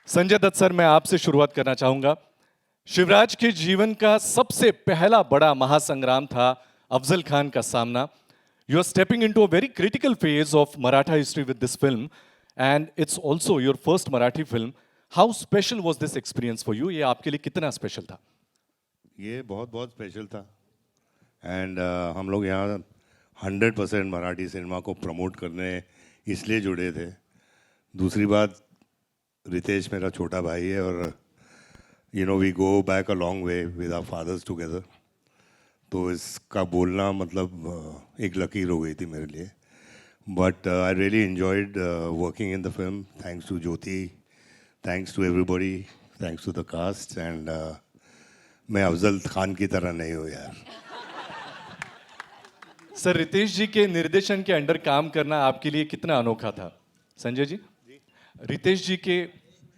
Sanjay Dutt sir, मैं आपसे शुरुआत करना चाहूंगा। शिवराज के जीवन का सबसे पहला बड़ा महासंग्राम था अफजल खान का सामना। You are stepping into a very critical phase of Maratha history with this film, and it's also your first Marathi film. How special was this experience for you? ये आपके लिए कितना स्पेशल था? ये बहुत बहुत स्पेशल था। एंड हम लोग यहाँ 100% मराठी सिनेमा को प्रमोट करने इसलिए जुड़े थे। दूसरी बात, रितेश मेरा छोटा भाई है और we go back a long way with our fathers together. तो इसका बोलना मतलब एक लकीर हो गई थी मेरे लिए। But I really enjoyed working in the film. Thanks to Jyoti, thanks to everybody, thanks to the cast. And मैं अफजल खान की तरह नहीं हूँ यार। सर, रितेश जी के निर्देशन के अंडर काम करना आपके लिए कितना अनोखा था? संजय जी, रितेश जी के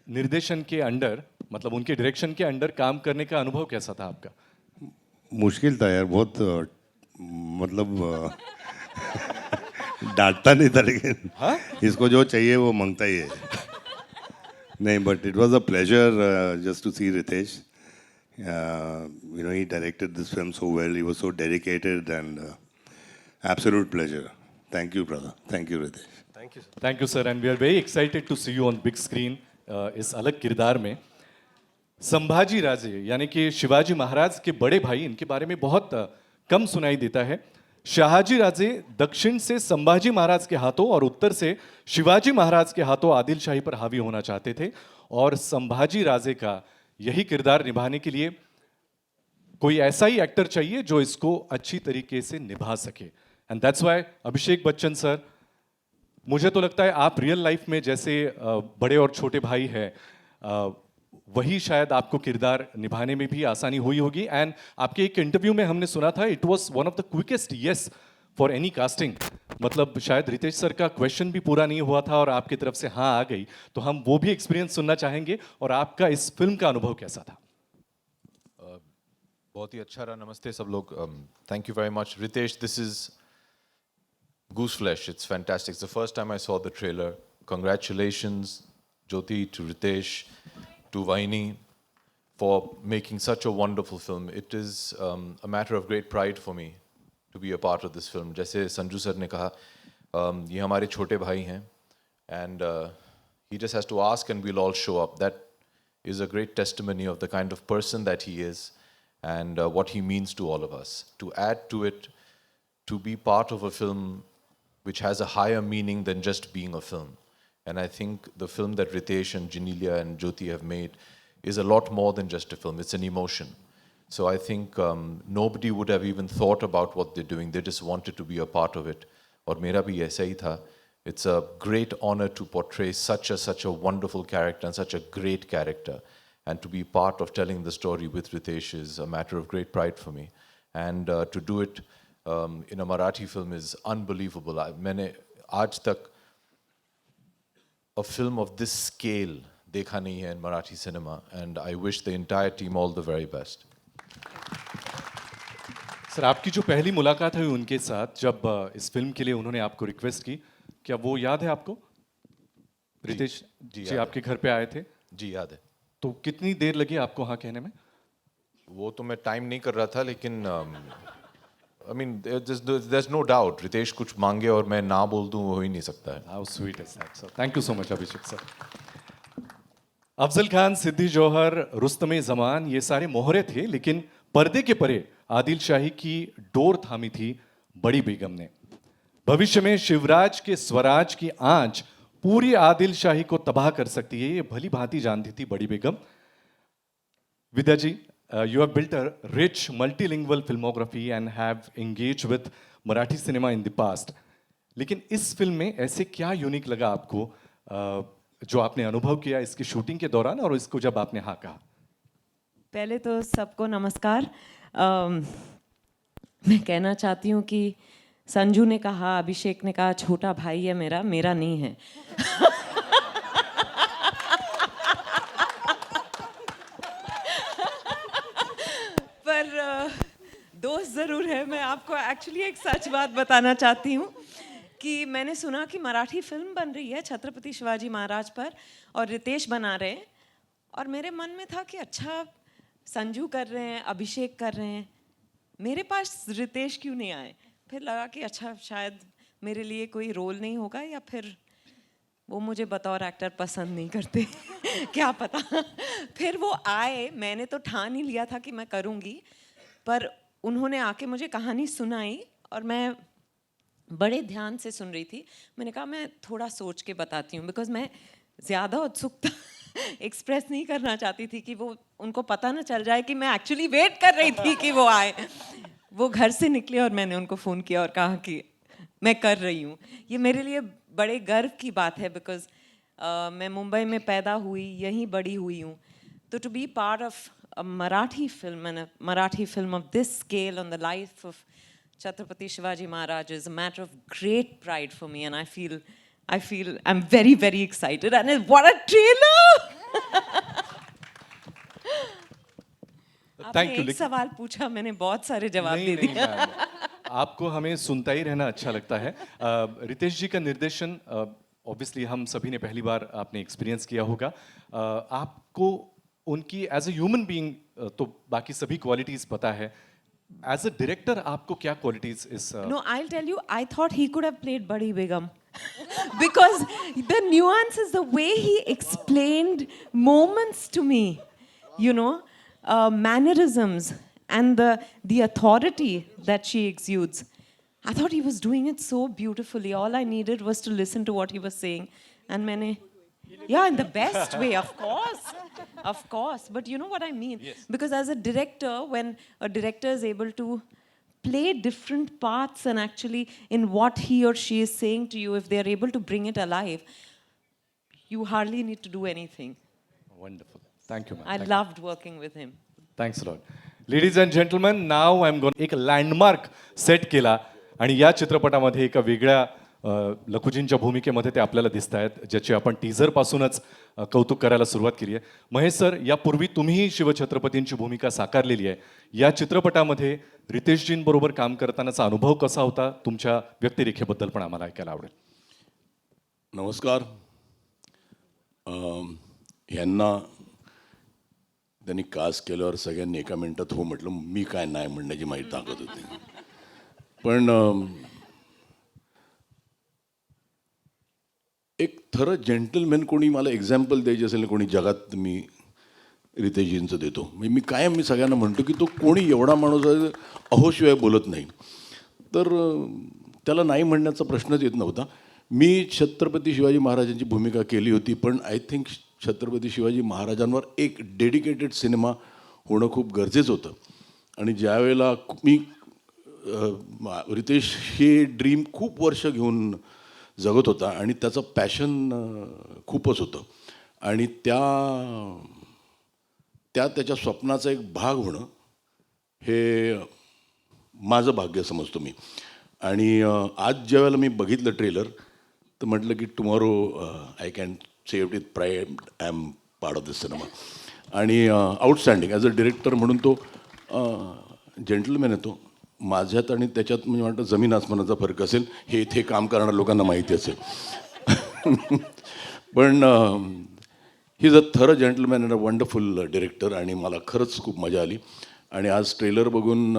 निर्देशन के अंडर, मतलब उनके डायरेक्शन के अंडर काम करने का अनुभव कैसा था आपका? मुश्किल था यार बहुत। मतलब डांटता नहीं था, लेकिन हाँ? इसको जो चाहिए वो मांगता ही है। नहीं, but it was a pleasure just to see Ritesh. He directed this film so well. He was so dedicated and absolute pleasure. Thank you, brother. Thank you, Ritesh. Thank you sir, and we are very excited to see you on big screen इस अलग किरदार में। संभाजी राजे यानी कि शिवाजी महाराज के बड़े भाई, इनके बारे में बहुत कम सुनाई देता है। शहाजी राजे दक्षिण से संभाजी महाराज के हाथों और उत्तर से शिवाजी महाराज के हाथों आदिल शाही पर हावी होना चाहते थे, और संभाजी राजे का यही किरदार निभाने के लिए कोई ऐसा ही एक्टर चाहिए जो इसको अच्छी तरीके से निभा सके। एंड दैट्स व्हाई अभिषेक बच्चन सर, मुझे तो लगता है आप रियल लाइफ में जैसे बड़े और छोटे भाई हैं, वही शायद आपको किरदार निभाने में भी आसानी हुई होगी। एंड आपके एक इंटरव्यू में हमने सुना था इट वाज one of the quickest yes for any casting. मतलब शायद रितेश सर का क्वेश्चन भी पूरा नहीं हुआ था और आपकी तरफ से हाँ आ गई। तो हम वो भी एक्सपीरियंस सुनना चाहेंगे, और आपका इस फिल्म का अनुभव कैसा था? बहुत ही अच्छा रहा। नमस्ते सब लोग। Thank you very much Ritesh. This is Gooseflesh. It's fantastic. It's the first time I saw the trailer. Congratulations, Jyoti, to Ritesh, to Vaini, for making such a wonderful film. It is a matter of great pride for me to be a part of this film. जैसे Sanju sir ने कहा, ये हमारे छोटे भाई हैं, and he just has to ask and we'll all show up. That is a great testimony of the kind of person that he is and what he means to all of us. To add to it, to be part of a film which has a higher meaning than just being a film. And I think the film that Ritesh and Janelia and Jyoti have made is a lot more than just a film. It's an emotion. So I think nobody would have even thought about what they're doing. They just wanted to be a part of it. और मेरा भी ऐसा ही था. It's a great honor to portray such a wonderful character and such a great character. And to be part of telling the story with Ritesh is a matter of great pride for me. And to do it in a Marathi film is unbelievable. मैंने आज तक a film of this scale देखा नहीं है in Marathi cinema, and I wish the entire team all the very best. Sir, आपकी जो पहली मुलाकात हुई उनके साथ, जब इस फिल्म के लिए उन्होंने आपको रिक्वेस्ट की, क्या वो याद है आपको? रितेश जी आपके घर पे आए थे? जी याद है। तो कितनी देर लगी आपको हाँ कहने में? वो तो मैं टाइम नहीं कर रहा था, लेकिन I mean, there's no doubt. Riteish कुछ मांगे और मैं ना बोल दूं, वो हो ही नहीं सकता है। How sweet is that, sir? Thank you so much, Abhishek sir. Afzal Khan, Siddi Jauhar, Rustam-e Zaman, ये सारे मोहरे थे, लेकिन पर्दे के परे आदिल शाही की डोर थामी थी बड़ी बेगम ने। भविष्य में शिवराज के स्वराज की आंच पूरी आदिल शाही को तबाह कर सकती है, ये भली भांति जानती थी बड़ी बेगम। विद्या जी, you have built a rich multilingual filmography and have engaged with Marathi cinema in the past. लेकिन इस फिल्म में ऐसे क्या यूनिक लगा आपको जो आपने अनुभव किया इसकी शूटिंग के दौरान और इसको जब आपने हाँ कहा? पहले तो सबको नमस्कार। मैं कहना चाहती हूँ कि संजू ने कहा, अभिषेक ने कहा छोटा भाई है मेरा, मेरा नहीं है। दोस्त ज़रूर है। मैं आपको एक्चुअली एक सच बात बताना चाहती हूँ कि मैंने सुना कि मराठी फिल्म बन रही है छत्रपति शिवाजी महाराज पर और रितेश बना रहे हैं। और मेरे मन में था कि अच्छा संजू कर रहे हैं, अभिषेक कर रहे हैं, मेरे पास रितेश क्यों नहीं आए? फिर लगा कि अच्छा शायद मेरे लिए कोई रोल नहीं होगा, या फिर वो मुझे बतौर एक्टर पसंद नहीं करते क्या पता। फिर वो आए, मैंने तो ठान ही लिया था कि मैं करूँगी, पर उन्होंने आके मुझे कहानी सुनाई और मैं बड़े ध्यान से सुन रही थी। मैंने कहा मैं थोड़ा सोच के बताती हूँ, बिकॉज मैं ज़्यादा उत्सुकता एक्सप्रेस नहीं करना चाहती थी कि वो उनको पता ना चल जाए कि मैं एक्चुअली वेट कर रही थी कि वो आए। वो घर से निकले और मैंने उनको फ़ोन किया और कहा कि मैं कर रही हूँ। ये मेरे लिए बड़े गर्व की बात है, बिकॉज मैं मुंबई में पैदा हुई, यहीं बड़ी हुई हूँ, तो to be part of a Marathi film and a Marathi film of this scale on the life of Chhatrapati Shivaji Maharaj is a matter of great pride for me, and I feel I'm very, very excited. And what a trailer! आपने thank you. एक सवाल पूछा, मैंने बहुत सारे जवाब नहीं दे नहीं दिए। मैम, आपको हमें सुनता ही रहना अच्छा लगता है। रितेश जी का निर्देशन ऑब्वियसली हम सभी ने पहली बार आपने एक्सपीरियंस किया होगा। आपको उनकी एज ए ह्यूमन बीइंग तो बाकी सभी क्वालिटीज पता है, एज अ डायरेक्टर आपको क्या qualities is No, I'll tell you, I thought he could have played Badi Begum. Because the nuances, the way he explained moments to me, you know, mannerisms, and the authority that she exudes. I thought he was doing it so beautifully. All I needed was to listen to what he was saying. And maine, yeah, in the best way, of course. Of course. But you know what I mean? Because as a director, when a director is able to play different parts and actually in what he or she is saying to you, if they are able to bring it alive, you hardly need to do anything. Wonderful, thank you I ma'am, loved working with him. Thanks lot. Ladies and gentleman, now I am गोन एक landmark set केला आणि या चित्रपटामध्ये एका वेगळ्या लखुजींच्या भूमिकेमध्ये ते आपल्याला दिसत आहेत, ज्याची आपण टीझर पासूनच कौतुक करायला सुरुवात केली आहे. महेश सर, यापूर्वी तुम्हीही शिवछत्रपतींची भूमिका साकारलेली आहे. या चित्रपटामध्ये रितेशजींबरोबर काम करतानाचा अनुभव कसा होता? तुमच्या व्यक्तिरेखेबद्दल पण आम्हाला ऐकायला आवडेल. नमस्कार. ह्यांना त्यांनी कास्ट केल्यावर सगळ्यांनी एका मिनिटात हो म्हटलं. मी काय नाही म्हणण्याची माहिती ताकद होती. पण एक थरं जेंटलमॅन कोणी मला एक्झाम्पल द्यायची असेल ना कोणी जगात, मी रितेशजींचं देतो. म्हणजे मी सगळ्यांना म्हणतो की तो कोणी एवढा माणूस आहे अहोशिवाय बोलत नाही, तर त्याला नाही म्हणण्याचा प्रश्नच येत नव्हता. मी छत्रपती शिवाजी महाराजांची भूमिका केली होती, पण आय थिंक छत्रपती शिवाजी महाराजांवर एक डेडिकेटेड सिनेमा होणं खूप गरजेचं होतं. आणि ज्यावेळेला मी रितेश हे ड्रीम खूप वर्ष घेऊन जगत होता आणि त्याचं पॅशन खूपच होतं, आणि त्याच्या स्वप्नाचा एक भाग होणं हे माझं भाग्य समजतो मी. आणि आज ज्यावेळेला मी बघितलं ट्रेलर, तर म्हटलं की tomorrow I can say it with pride, I am part of this cinema. आणि आउटस्टँडिंग ॲज अ डिरेक्टर म्हणून तो जेंटलमॅन येतो. माझ्यात आणि त्याच्यात म्हणजे वाटतं जमीन आसमानाचा फरक असेल, हे इथे काम करणाऱ्या लोकांना माहिती असेल. पण ही इज अ थर gentleman and a wonderful director, आणि मला खरंच खूप मजा आली. आणि आज ट्रेलर बघून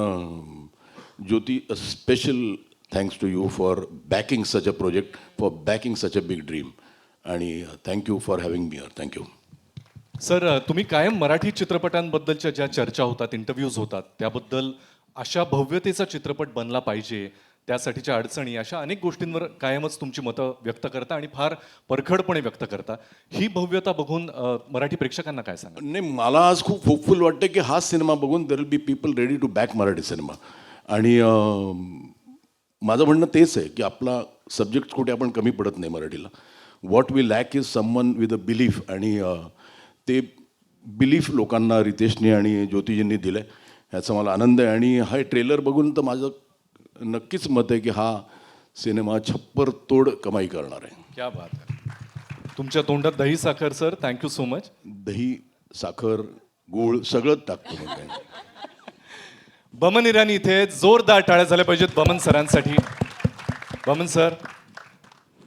Jyoti, a special thanks to you for backing such a project, for backing such a big dream, आणि thank you for having me here. Thank you. Sir, तुम्ही कायम मराठी चित्रपटांबद्दलच्या ज्या चर्चा होतात, इंटरव्ह्यूज होतात, त्याबद्दल अशा भव्यतेचा चित्रपट बनला पाहिजे, त्यासाठीच्या अडचणी, अशा अनेक गोष्टींवर कायमच तुमची मतं व्यक्त करता आणि फार परखडपणे व्यक्त करता. ही भव्यता बघून मराठी प्रेक्षकांना काय सांगा? नाही, मला आज खूप होपफुल वाटतं की हा सिनेमा बघून there will be people ready to back Marathi cinema. आणि माझं म्हणणं तेच आहे की आपला सब्जेक्ट कुठे आपण कमी पडत नाही मराठीला. What we lack is someone with a belief, आणि ते बिलीफ लोकांना रितेशने आणि ज्योतिजींनी दिलं आहे, ह्याचा मला आनंद आहे. आणि हा ट्रेलर बघून तर माझं नक्कीच मत आहे की हा सिनेमा छप्पर तोड कमाई करणार आहे. क्या बात आहे. तुमच्या तोंडात दही साखर सर. Thank you so much. दही, साखर, गूळ सगळंच टाकतो मग काय. बमन इराणी इथे, जोरदार टाळ्या झाल्या पाहिजेत बमन सरांसाठी. बमन सर,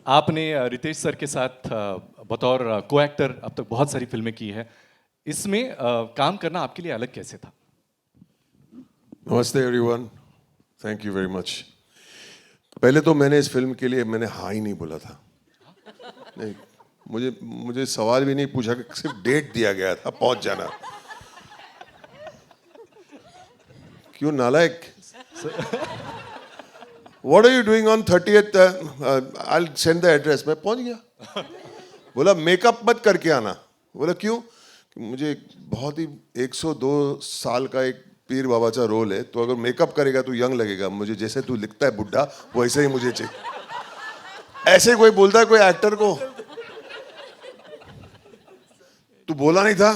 आपने रितेश सर के साथ बतौर को एक्टर अब तक बहुत सारी फिल्में की है. इसमें काम करना आपके लिए अलग कैसे था? नमस्ते everyone, thank you very much. पहले तो मैंने इस फिल्म के लिए मैंने हाँ ही नहीं बोला था। नहीं, मुझे मुझे सवाल भी नहीं पूछा कि सिर्फ डेट दिया गया था पहुंच जाना। क्यों नालायक? What are you doing on 30th? I'll send the address. मैं पहुंच गया। बोला मेकअप मत करके आना। बोला क्यों? कि मुझे एक बहुत ही 102 साल का एक पीर बाबा का रोल है, तो अगर मेकअप करेगा तो यंग लगेगा। मुझे जैसे तू लिखता है बुढ़ा, वैसे ही मुझे चाहिए। ऐसे कोई बोलता है कोई एक्टर को? तू बोला नहीं था?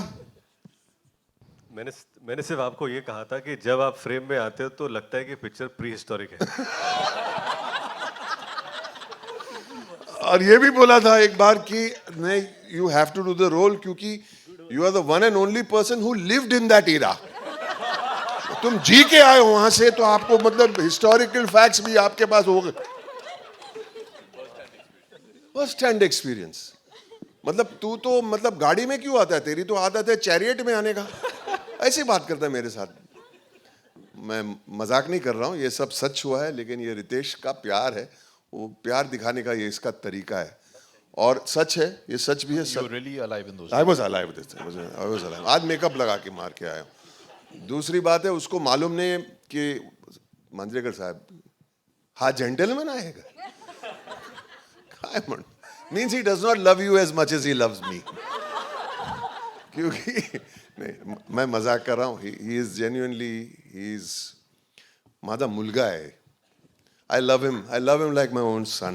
मैंने सिर्फ आपको ये कहा था कि जब आप फ्रेम में आते हो तो लगता है कि पिक्चर प्री हिस्टोरिक है। और ये भी बोला था एक बार कि नहीं, you have to do the role क्योंकि you are the one and only person who lived in that era. तुम जी के आए हो वहां से, तो आपको मतलब हिस्टोरिकल फैक्ट्स भी आपके पास हो गए। First hand experience. मतलब तू तो मतलब गाड़ी में क्यों आता है? तेरी तो आदत है चैरियट में आने का। ऐसी बात करता है मेरे साथ। मैं मजाक नहीं कर रहा हूँ, ये सब सच हुआ है, लेकिन ये रितेश का प्यार है, वो प्यार दिखाने का ये इसका तरीका है और सच है, ये सच भी है। You were really alive in those I was alive this, I was alive. आज मेकअप लगा के मार के आया हूँ। दूसरी बात है, उसको मालूम नहीं कि मांजरेकर साहब हाँ जेंटलमैन आएगा। Means he does not love you as much as he loves me. क्योंकि नहीं, मैं मजाक कर रहा हूँ। He is genuinely, he is माझा मुलगा है। I love him like my own son.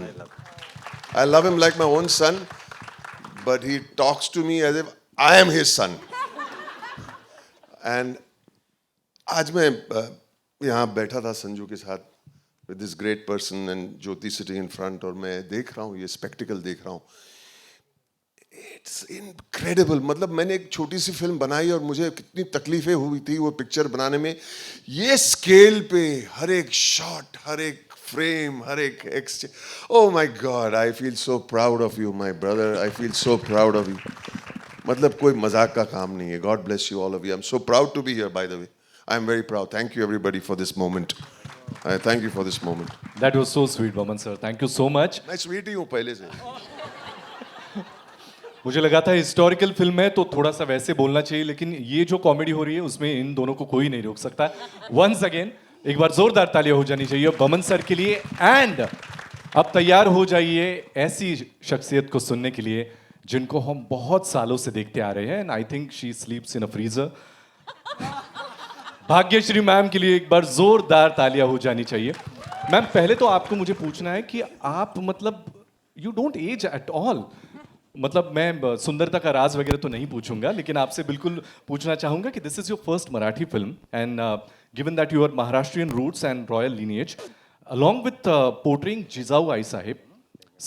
I love him like my own son, but he talks to me as if I am his son. And आज मैं यहाँ बैठा था संजू के साथ with this great person and Jyoti sitting in front, और मैं देख रहा हूँ, ये spectacle देख रहा हूँ। It's incredible। मतलब मैंने एक छोटी सी फिल्म बनाई और मुझे कितनी तकलीफें हुई थी वो पिक्चर बनाने में। ये स्केल पे हर एक शॉट, हर एक फ्रेम, हर एक exchange, oh my god, I feel so proud of you my brother, I feel so proud of you. मतलब कोई मजाक का काम नहीं है। God bless you all of you. I am so proud to be here, by the way. I am very proud. Thank you everybody for this moment. Thank you for this moment. That was so sweet, Vaman sir. Thank you so much. मैं sweet ही हूँ पहले से। मुझे लगा था historical film है तो थोड़ा सा वैसे बोलना चाहिए, लेकिन ये जो कॉमेडी हो रही है उसमें इन दोनों को कोई नहीं रोक सकता। वंस अगेन एक बार जोरदार तालियां हो जानी चाहिए बमन सर के लिए। एंड अब तैयार हो जाइए ऐसी शख्सियत को सुनने के लिए जिनको हम बहुत सालों से देखते आ रहे हैं। And I think she sleeps in a freezer. Bhagyashree ma'am के लिए एक बार जोरदार तालियां हो जानी चाहिए। मैम पहले तो आपको मुझे पूछना है कि आप मतलब you don't age at all. मतलब मैं सुंदरता का राज वगैरह तो नहीं पूछूंगा, लेकिन आपसे बिल्कुल पूछना चाहूंगा कि this is your first Marathi film and given that you are Maharashtrian roots and royal lineage, along with portraying Jizau Ai Sahib,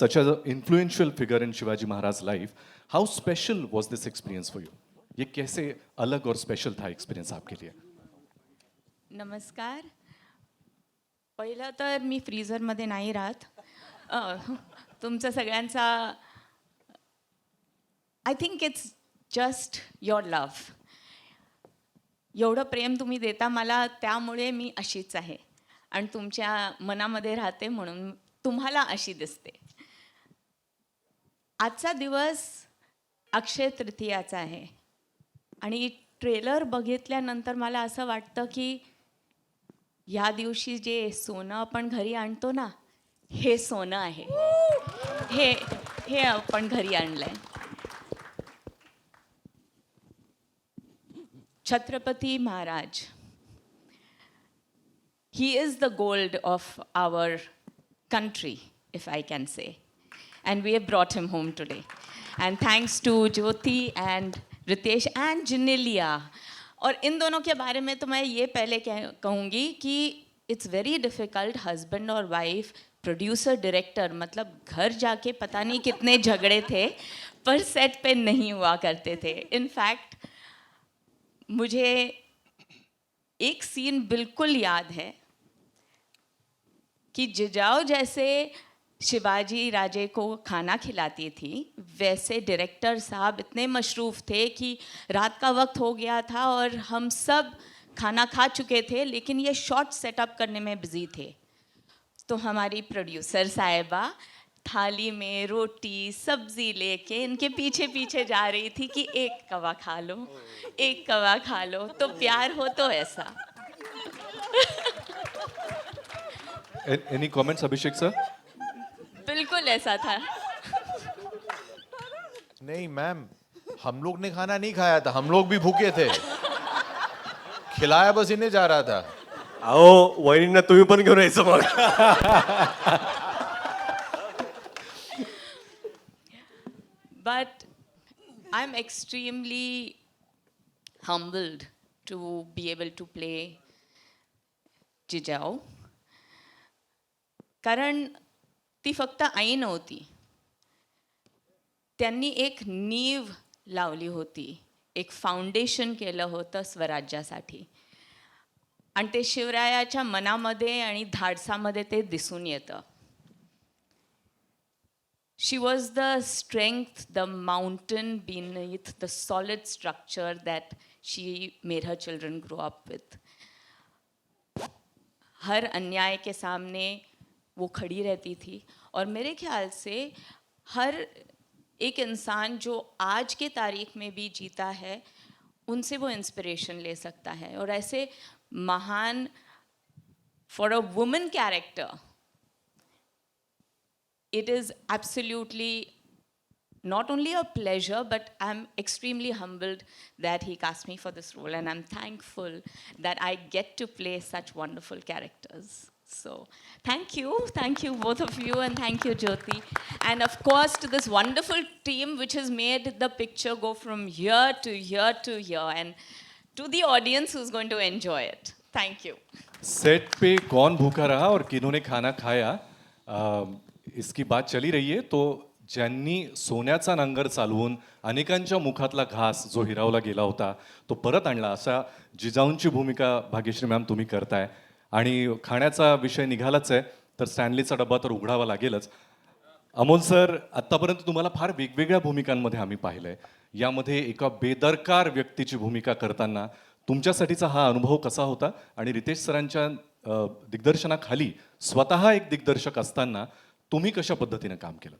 such an influential figure in Shivaji Maharaj's life, how special was this experience for you? ये कैसे अलग और special था experience आपके लिए? नमस्कार. पहिलं तर मी फ्रीझरमध्ये नाही राहत. तुमचं सगळ्यांचा I think it's just your love. एवढं प्रेम तुम्ही देता मला, त्यामुळे मी अशीच आहे आणि तुमच्या मनामध्ये राहते म्हणून तुम्हाला अशी दिसते. आजचा दिवस अक्षय तृतीयाचा आहे आणि ट्रेलर बघितल्यानंतर मला असं वाटतं की या दिवशी जे सोनं आपण घरी आणतो ना, हे सोनं आहे. हे आपण घरी आणलंय. Chhatrapati Maharaj, he is the gold of our country, if I can say, and we have brought him home today. And thanks to Jyoti and Ritesh and Jinelia. और इन दोनों के बारे में तो मैं ये पहले कहूँगी कि इट्स वेरी डिफ़िकल्ट, हस्बैंड और वाइफ, प्रोड्यूसर डायरेक्टर, मतलब घर जाके पता नहीं कितने झगड़े थे, पर सेट पे नहीं हुआ करते थे. इनफैक्ट मुझे एक सीन बिल्कुल याद है कि जिजाऊ जैसे शिवाजी राजे को खाना खिलाती थी, वैसे डायरेक्टर साहब इतने मशरूफ़ थे कि रात का वक्त हो गया था और हम सब खाना खा चुके थे, लेकिन ये शॉट सेटअप करने में बिज़ी थे। तो हमारी प्रोड्यूसर साहिबा थाली में रोटी सब्जी लेके इनके पीछे पीछे जा रही थी कि एक कवा खा लो, एक कवा खा लो, तो प्यार हो तो ऐसा। एनी कमेंट्स अभिषेक सर? बिल्कुल ऐसा था। नहीं मैम, हम लोग ने खाना नहीं खाया था, हम लोग भी भूखे थे, खिलाया बस इन्हें जा रहा था। अहो वहिनींना तुम्ही पण घेऊन यायचं मग. But I'm extremely humbled to be able to play Jijau, कारण ती फक्त आई नव्हती, त्यांनी एक नीव लावली होती, एक फाउंडेशन केलं होतं स्वराज्यासाठी, आणि ते शिवरायाच्या मनामध्ये आणि धाडसामध्ये ते दिसून येतं. She was the strength, the mountain beneath the solid structure that she made her children grow up with. हर अन्याय के सामने वो खड़ी रहती थी, और मेरे ख्याल से हर एक इंसान जो आज के तारीख में भी जीता है, उनसे वो इंस्पिरेशन ले सकता है. और ऐसे महान, for a woman character, it is absolutely not only a pleasure, but I'm extremely humbled that he cast me for this role, and I'm thankful that I get to play such wonderful characters. So thank you both of you, and thank you Jyoti, and of course to this wonderful team which has made the picture go from here to here to here, and to the audience who's going to enjoy it. Thank you. Set पे कौन भूखा रहा और किन्होंने खाना खाया, इसकी बात चली रही आहे. तो ज्यांनी सोन्याचा नांगर चालवून अनेकांच्या मुखातला घास जो हिरावला गेला होता तो परत आणला, असा जिजाऊंची भूमिका भाग्यश्री मॅम तुम्ही करताय. आणि खाण्याचा विषय निघालाच आहे तर स्टॅनलीचा डब्बा तर उघडावा लागेलच. अमोल सर, आत्तापर्यंत तुम्हाला फार वेगवेगळ्या भूमिकांमध्ये आम्ही पाहिलंय. यामध्ये एका बेदरकार व्यक्तीची भूमिका करताना तुमच्यासाठीचा हा अनुभव कसा होता, आणि रितेश सरांच्या दिग्दर्शनाखाली स्वतः एक दिग्दर्शक असताना तुम्ही कशा पद्धतीने काम केलं?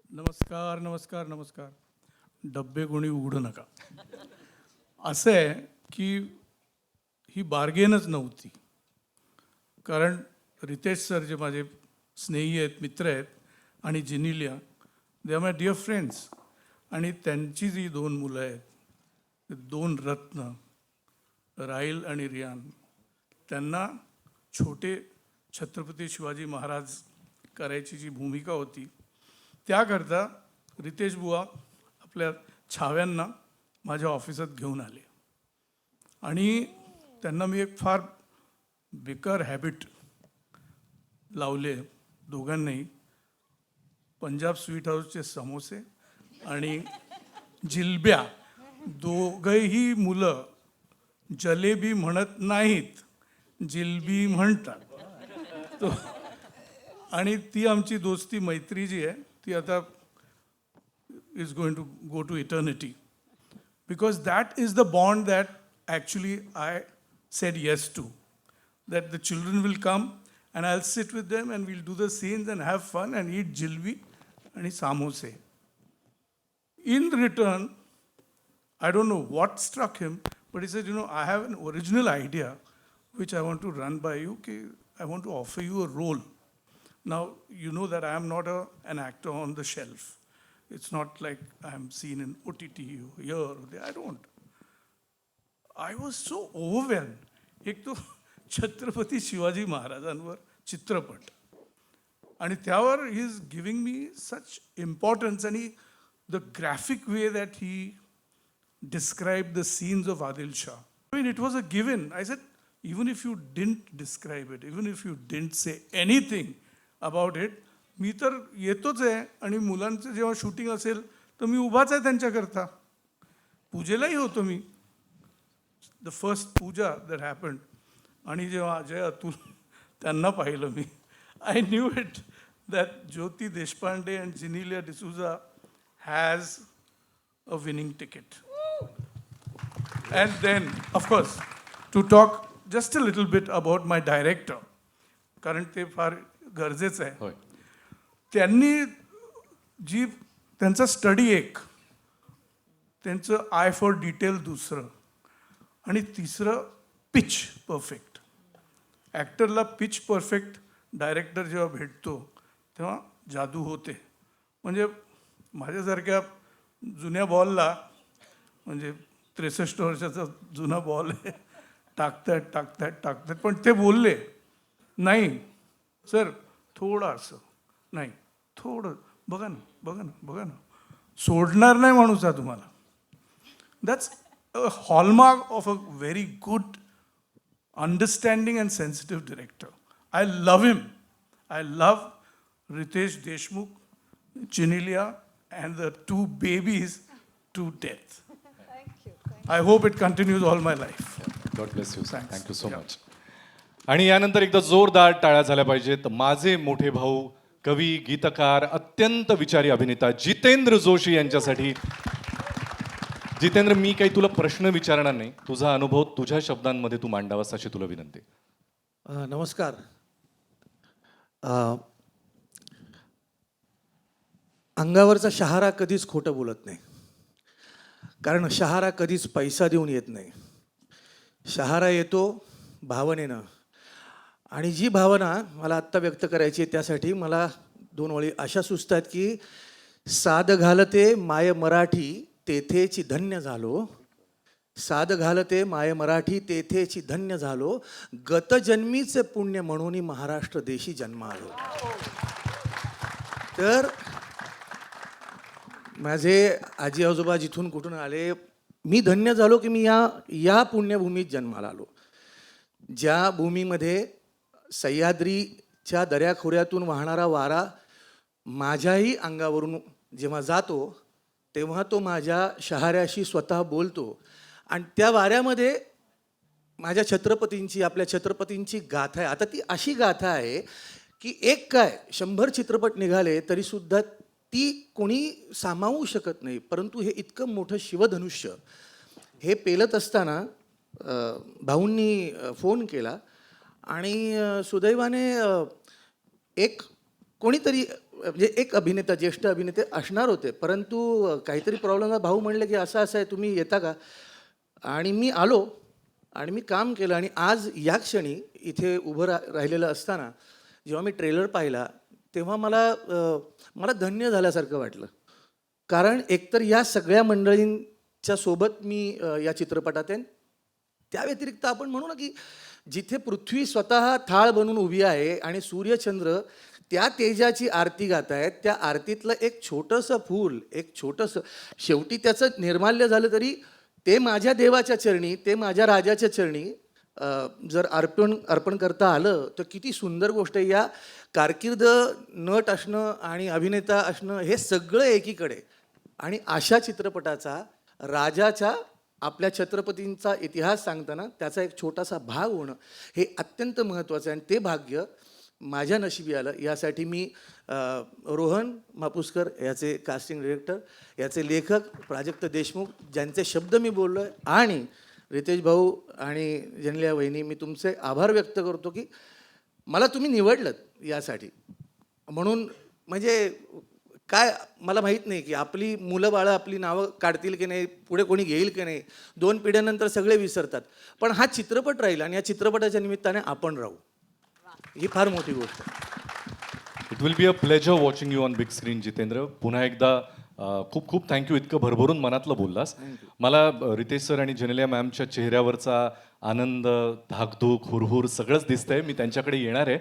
नमस्कार नमस्कार नमस्कार. डब्बे कोणी उघडू नका. असं आहे की ही बार्गेनच नव्हती, कारण रितेश सर जे माझे स्नेही आहेत, मित्र आहेत, आणि Genelia, they are my dear friends, आणि त्यांची जी दोन मुलं आहेत, ते दोन रत्न राहिल आणि रियान, त्यांना छोटे छत्रपती शिवाजी महाराज करायची जी भूमिका होती, त्याकरता रितेश बुवा आपल्या छाव्यांना माझ्या ऑफिसात घेऊन आले. आणि त्यांना मी एक फार बेकार हॅबिट लावले दोघांनाही. पंजाब स्वीट हाऊसचे समोसे आणि जिलब्या, दोघंही मुलं जलेबी म्हणत नाहीत, जिलबी म्हणतात. तो आणि ती आमची दोस्ती, मैत्री जी आहे ती आता is going to go to eternity, because that is the bond that actually I said yes to, that the children will come and I'll sit with them and we'll do the scenes and have fun and eat jilbi and samose. In return, I don't know what struck him, but he said, you know, I have an original idea which I want to run by you. I want to offer you a role. Now, you know that I am not an actor on the shelf. It's not like I'm seen in OTT here or there. I don't. I was so overwhelmed. एक तो छत्रपती शिवाजी महाराजांवर चित्रपट, आणि त्यावर he is giving me such importance, and the graphic way that he describe the scenes of Adil Shah. I mean, it was a given. I said, even if you didn't describe it, even if you didn't say anything about it, मी तर येतोच आहे, आणि मुलांचं जेव्हा shooting असेल तर मी उभाच आहे त्यांच्याकरता. पूजेलाही होतो मी. The first puja that happened, आणि जेव्हा अजय अतुल त्यांना पाहिलं मी, I knew it that Jyoti Deshpande and Genelia D'Souza has a winning ticket. And then, of course, to talk just a little bit about my director, कारण ते फार गरजेचं आहे. होय. त्यांनी जी त्यांचा स्टडी एक, त्यांचं आय फॉर डिटेल दुसरं, आणि तिसरं पिच परफेक्ट. ॲक्टरला पिच परफेक्ट डायरेक्टर जेव्हा भेटतो तेव्हा जादू होते. म्हणजे माझ्यासारख्या जुन्या बॉलला, म्हणजे 63 वर्षाचा जुना बॉल आहे, टाकतात. पण ते बोलले नाही सर, थोडं असं नाही, थोडं बघा ना, सोडणार नाही माणूस हा तुम्हाला. That's a hallmark of a very good understanding and sensitive director. I love him. I love Ritesh Deshmukh, Genelia, and the 2 babies to death. I hope it continues all my life. God bless you. Thanks. Thank you so Yeah. Much. आणि यानंतर एकदा जोरदार टाळ्या झाल्या पाहिजेत माझे मोठे भाऊ, कवी, गीतकार, अत्यंत विचारी अभिनेता जितेंद्र जोशी यांच्यासाठी. जितेंद्र, मी काही तुला प्रश्न विचारणार नाही, तुझा अनुभव तुझ्या शब्दांमध्ये तू मांडावास अशी तुला विनंती. नमस्कार. अंगावरचा शहारा कधीच खोटं बोलत नाही, कारण शहारा कधीच पैसा देऊन येत नाही. शहारा येतो भावनेनं, आणि जी भावना मला आत्ता व्यक्त करायची आहे त्यासाठी मला 2 ओळी अशा सुचतात की, साद घालते माय मराठी तेथेची धन्य झालो, साद घालते माय मराठी तेथेची धन्य झालो, गतजन्मीचे पुण्य म्हणून महाराष्ट्र देशी जन्मालो. तर माझे आजी आजोबा जिथून कुठून आले, मी धन्य झालो की मी या पुण्यभूमीत जन्माला आलो, ज्या भूमीमध्ये सह्याद्रीच्या दऱ्याखोऱ्यातून वाहणारा वारा माझ्याही अंगावरून जेव्हा जातो तेव्हा तो माझ्या शहाऱ्याशी स्वतः बोलतो. आणि त्या वाऱ्यामध्ये माझ्या छत्रपतींची, आपल्या छत्रपतींची गाथा आहे. आता ती अशी गाथा आहे की एक काय 100 चित्रपट निघाले तरीसुद्धा ती कोणी सामावू शकत नाही. परंतु हे इतकं मोठं शिवधनुष्य हे पेलत असताना भाऊंनी फोन केला, आणि सुदैवाने एक कोणीतरी, म्हणजे एक अभिनेता, ज्येष्ठ अभिनेते असणार होते, परंतु काहीतरी प्रॉब्लेम झाला. भाऊ म्हणले की असं आहे, तुम्ही येता का? आणि मी आलो आणि मी काम केलं. आणि आज या क्षणी इथे उभं राहिलेलं असताना जेव्हा मी ट्रेलर पाहिला तेव्हा मला धन्य झाल्यासारखं वाटलं. कारण एकतर या सगळ्या मंडळींच्या सोबत मी या चित्रपटात आहे. त्या व्यतिरिक्त आपण म्हणू ना की जिथे पृथ्वी स्वतः थाळ बनून उभी आहे आणि सूर्यचंद्र त्या तेजाची आरती गात आहेत, त्या आरतीतलं एक छोटंसं फूल, एक छोटंसं, शेवटी त्याचं निर्माल्य झालं तरी ते माझ्या देवाच्या चरणी, ते माझ्या राजाच्या चरणी जर अर्पण करता आलं तर किती सुंदर गोष्ट आहे. या कारकीर्द नट असणं आणि अभिनेता असणं हे सगळं एकीकडे, आणि अशा चित्रपटाचा, राजाच्या, आपल्या छत्रपतींचा इतिहास सांगताना त्याचा एक छोटासा भाग होणं हे अत्यंत महत्त्वाचं आहे. आणि ते भाग्य माझ्या नशिबी आलं. यासाठी मी रोहन मापुसकर याचे कास्टिंग डिरेक्टर, याचे लेखक प्राजक्त देशमुख, ज्यांचे शब्द मी बोललो आहे, आणि रितेश भाऊ आणि जेनेलिया वहिनी, मी तुमचे आभार व्यक्त करतो की मला तुम्ही निवडलं यासाठी. म्हणून म्हणजे काय मला माहीत नाही की आपली मुलं बाळं आपली नावं काढतील की नाही, पुढे कोणी घेईल की नाही, 2 पिढ्यानंतर सगळे विसरतात, पण हा चित्रपट राहील आणि या चित्रपटाच्या निमित्ताने आपण राहू, ही फार मोठी गोष्ट आहे. It will be a pleasure watching you on big screen. Jitendra, पुन्हा एकदा खूप खूप थँक्यू, इतकं भरभरून मनातलं बोललास. मला रितेश सर आणि जेनेलिया मॅमच्या चेहऱ्यावरचा आनंद, धाकधूक, हुरहुर सगळंच दिसतंय. मी त्यांच्याकडे येणार आहे.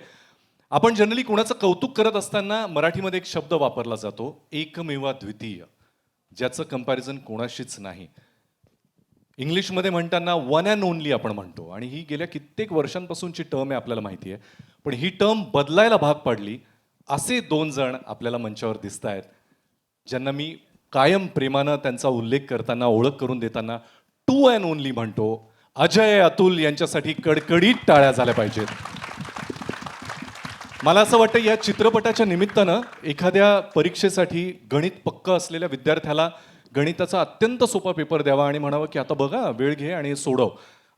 आपण जनरली कोणाचं कौतुक करत असताना मराठीमध्ये एक शब्द वापरला जातो, एकमेवा द्वितीय, ज्याचं कंपॅरिझन कोणाशीच नाही. इंग्लिशमध्ये म्हणताना वन अँड ओनली आपण म्हणतो, आणि ही गेल्या कित्येक वर्षांपासूनची टर्म आहे, आपल्याला माहिती आहे. पण ही टर्म बदलायला भाग पाडली. असे 2 जण आपल्याला मंचावर दिसत आहेत, ज्यांना मी कायम प्रेमानं त्यांचा उल्लेख करताना, ओळख करून देताना टू अँड ओनली म्हणतो. अजय, अतुल यांच्यासाठी कडकडीत टाळ्या झाल्या पाहिजेत. मला असं वाटतं या चित्रपटाच्या निमित्तानं एखाद्या परीक्षेसाठी गणित पक्क असलेल्या विद्यार्थ्याला गणिताचा अत्यंत सोपा पेपर द्यावा आणि म्हणावं की आता बघा वेळ घे आणि सोडव.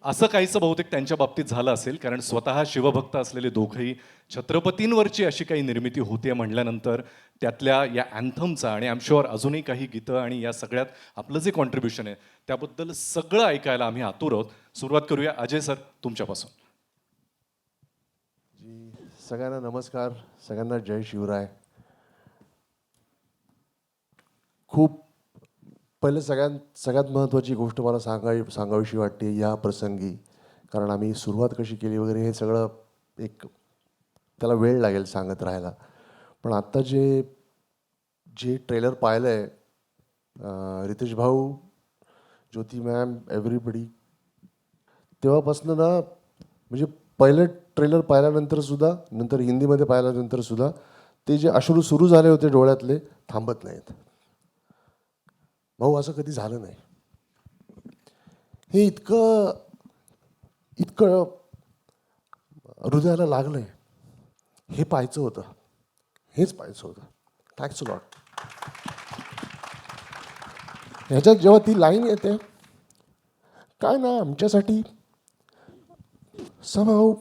असं काहीसं बहुतेक त्यांच्या बाबतीत झालं असेल, कारण स्वतः शिवभक्त असलेले दोघंही छत्रपतींवरची अशी काही निर्मिती होते म्हटल्यानंतर त्यातल्या या अँथमचा आणि आय एम शुअर अजूनही काही गीतं आणि या सगळ्यात आपलं जे कॉन्ट्रीब्युशन आहे त्याबद्दल सगळं ऐकायला आम्ही आतुर आहोत. सुरुवात करूया अजय सर तुमच्यापासून. सगळ्यांना नमस्कार, सगळ्यांना जय शिवराय. खूप पहिले सगळ्यात महत्त्वाची गोष्ट मला सांगावीशी वाटते या प्रसंगी, कारण आम्ही सुरुवात कशी केली वगैरे हे सगळं एक त्याला वेळ लागेल सांगत राहायला. पण आत्ता जे ट्रेलर पाहिलं आहे रितेश भाऊ, ज्योती मॅम, एव्हरीबडी, तेव्हापासून ना म्हणजे पहिलं ट्रेलर पाहिल्यानंतरसुद्धा, नंतर हिंदीमध्ये पाहिल्यानंतरसुद्धा ते जे अश्रू सुरू झाले होते डोळ्यातले थांबत नाहीत. भाऊ असं कधी झालं नाही. हे इतकं हृदयाला लागलंय. हे पाहायचं होतं, हेच पाहायचं होतं. Thanks a lot. ह्याच्यात जेव्हा ती लाईन येते, काय ना आमच्यासाठी समहाऊ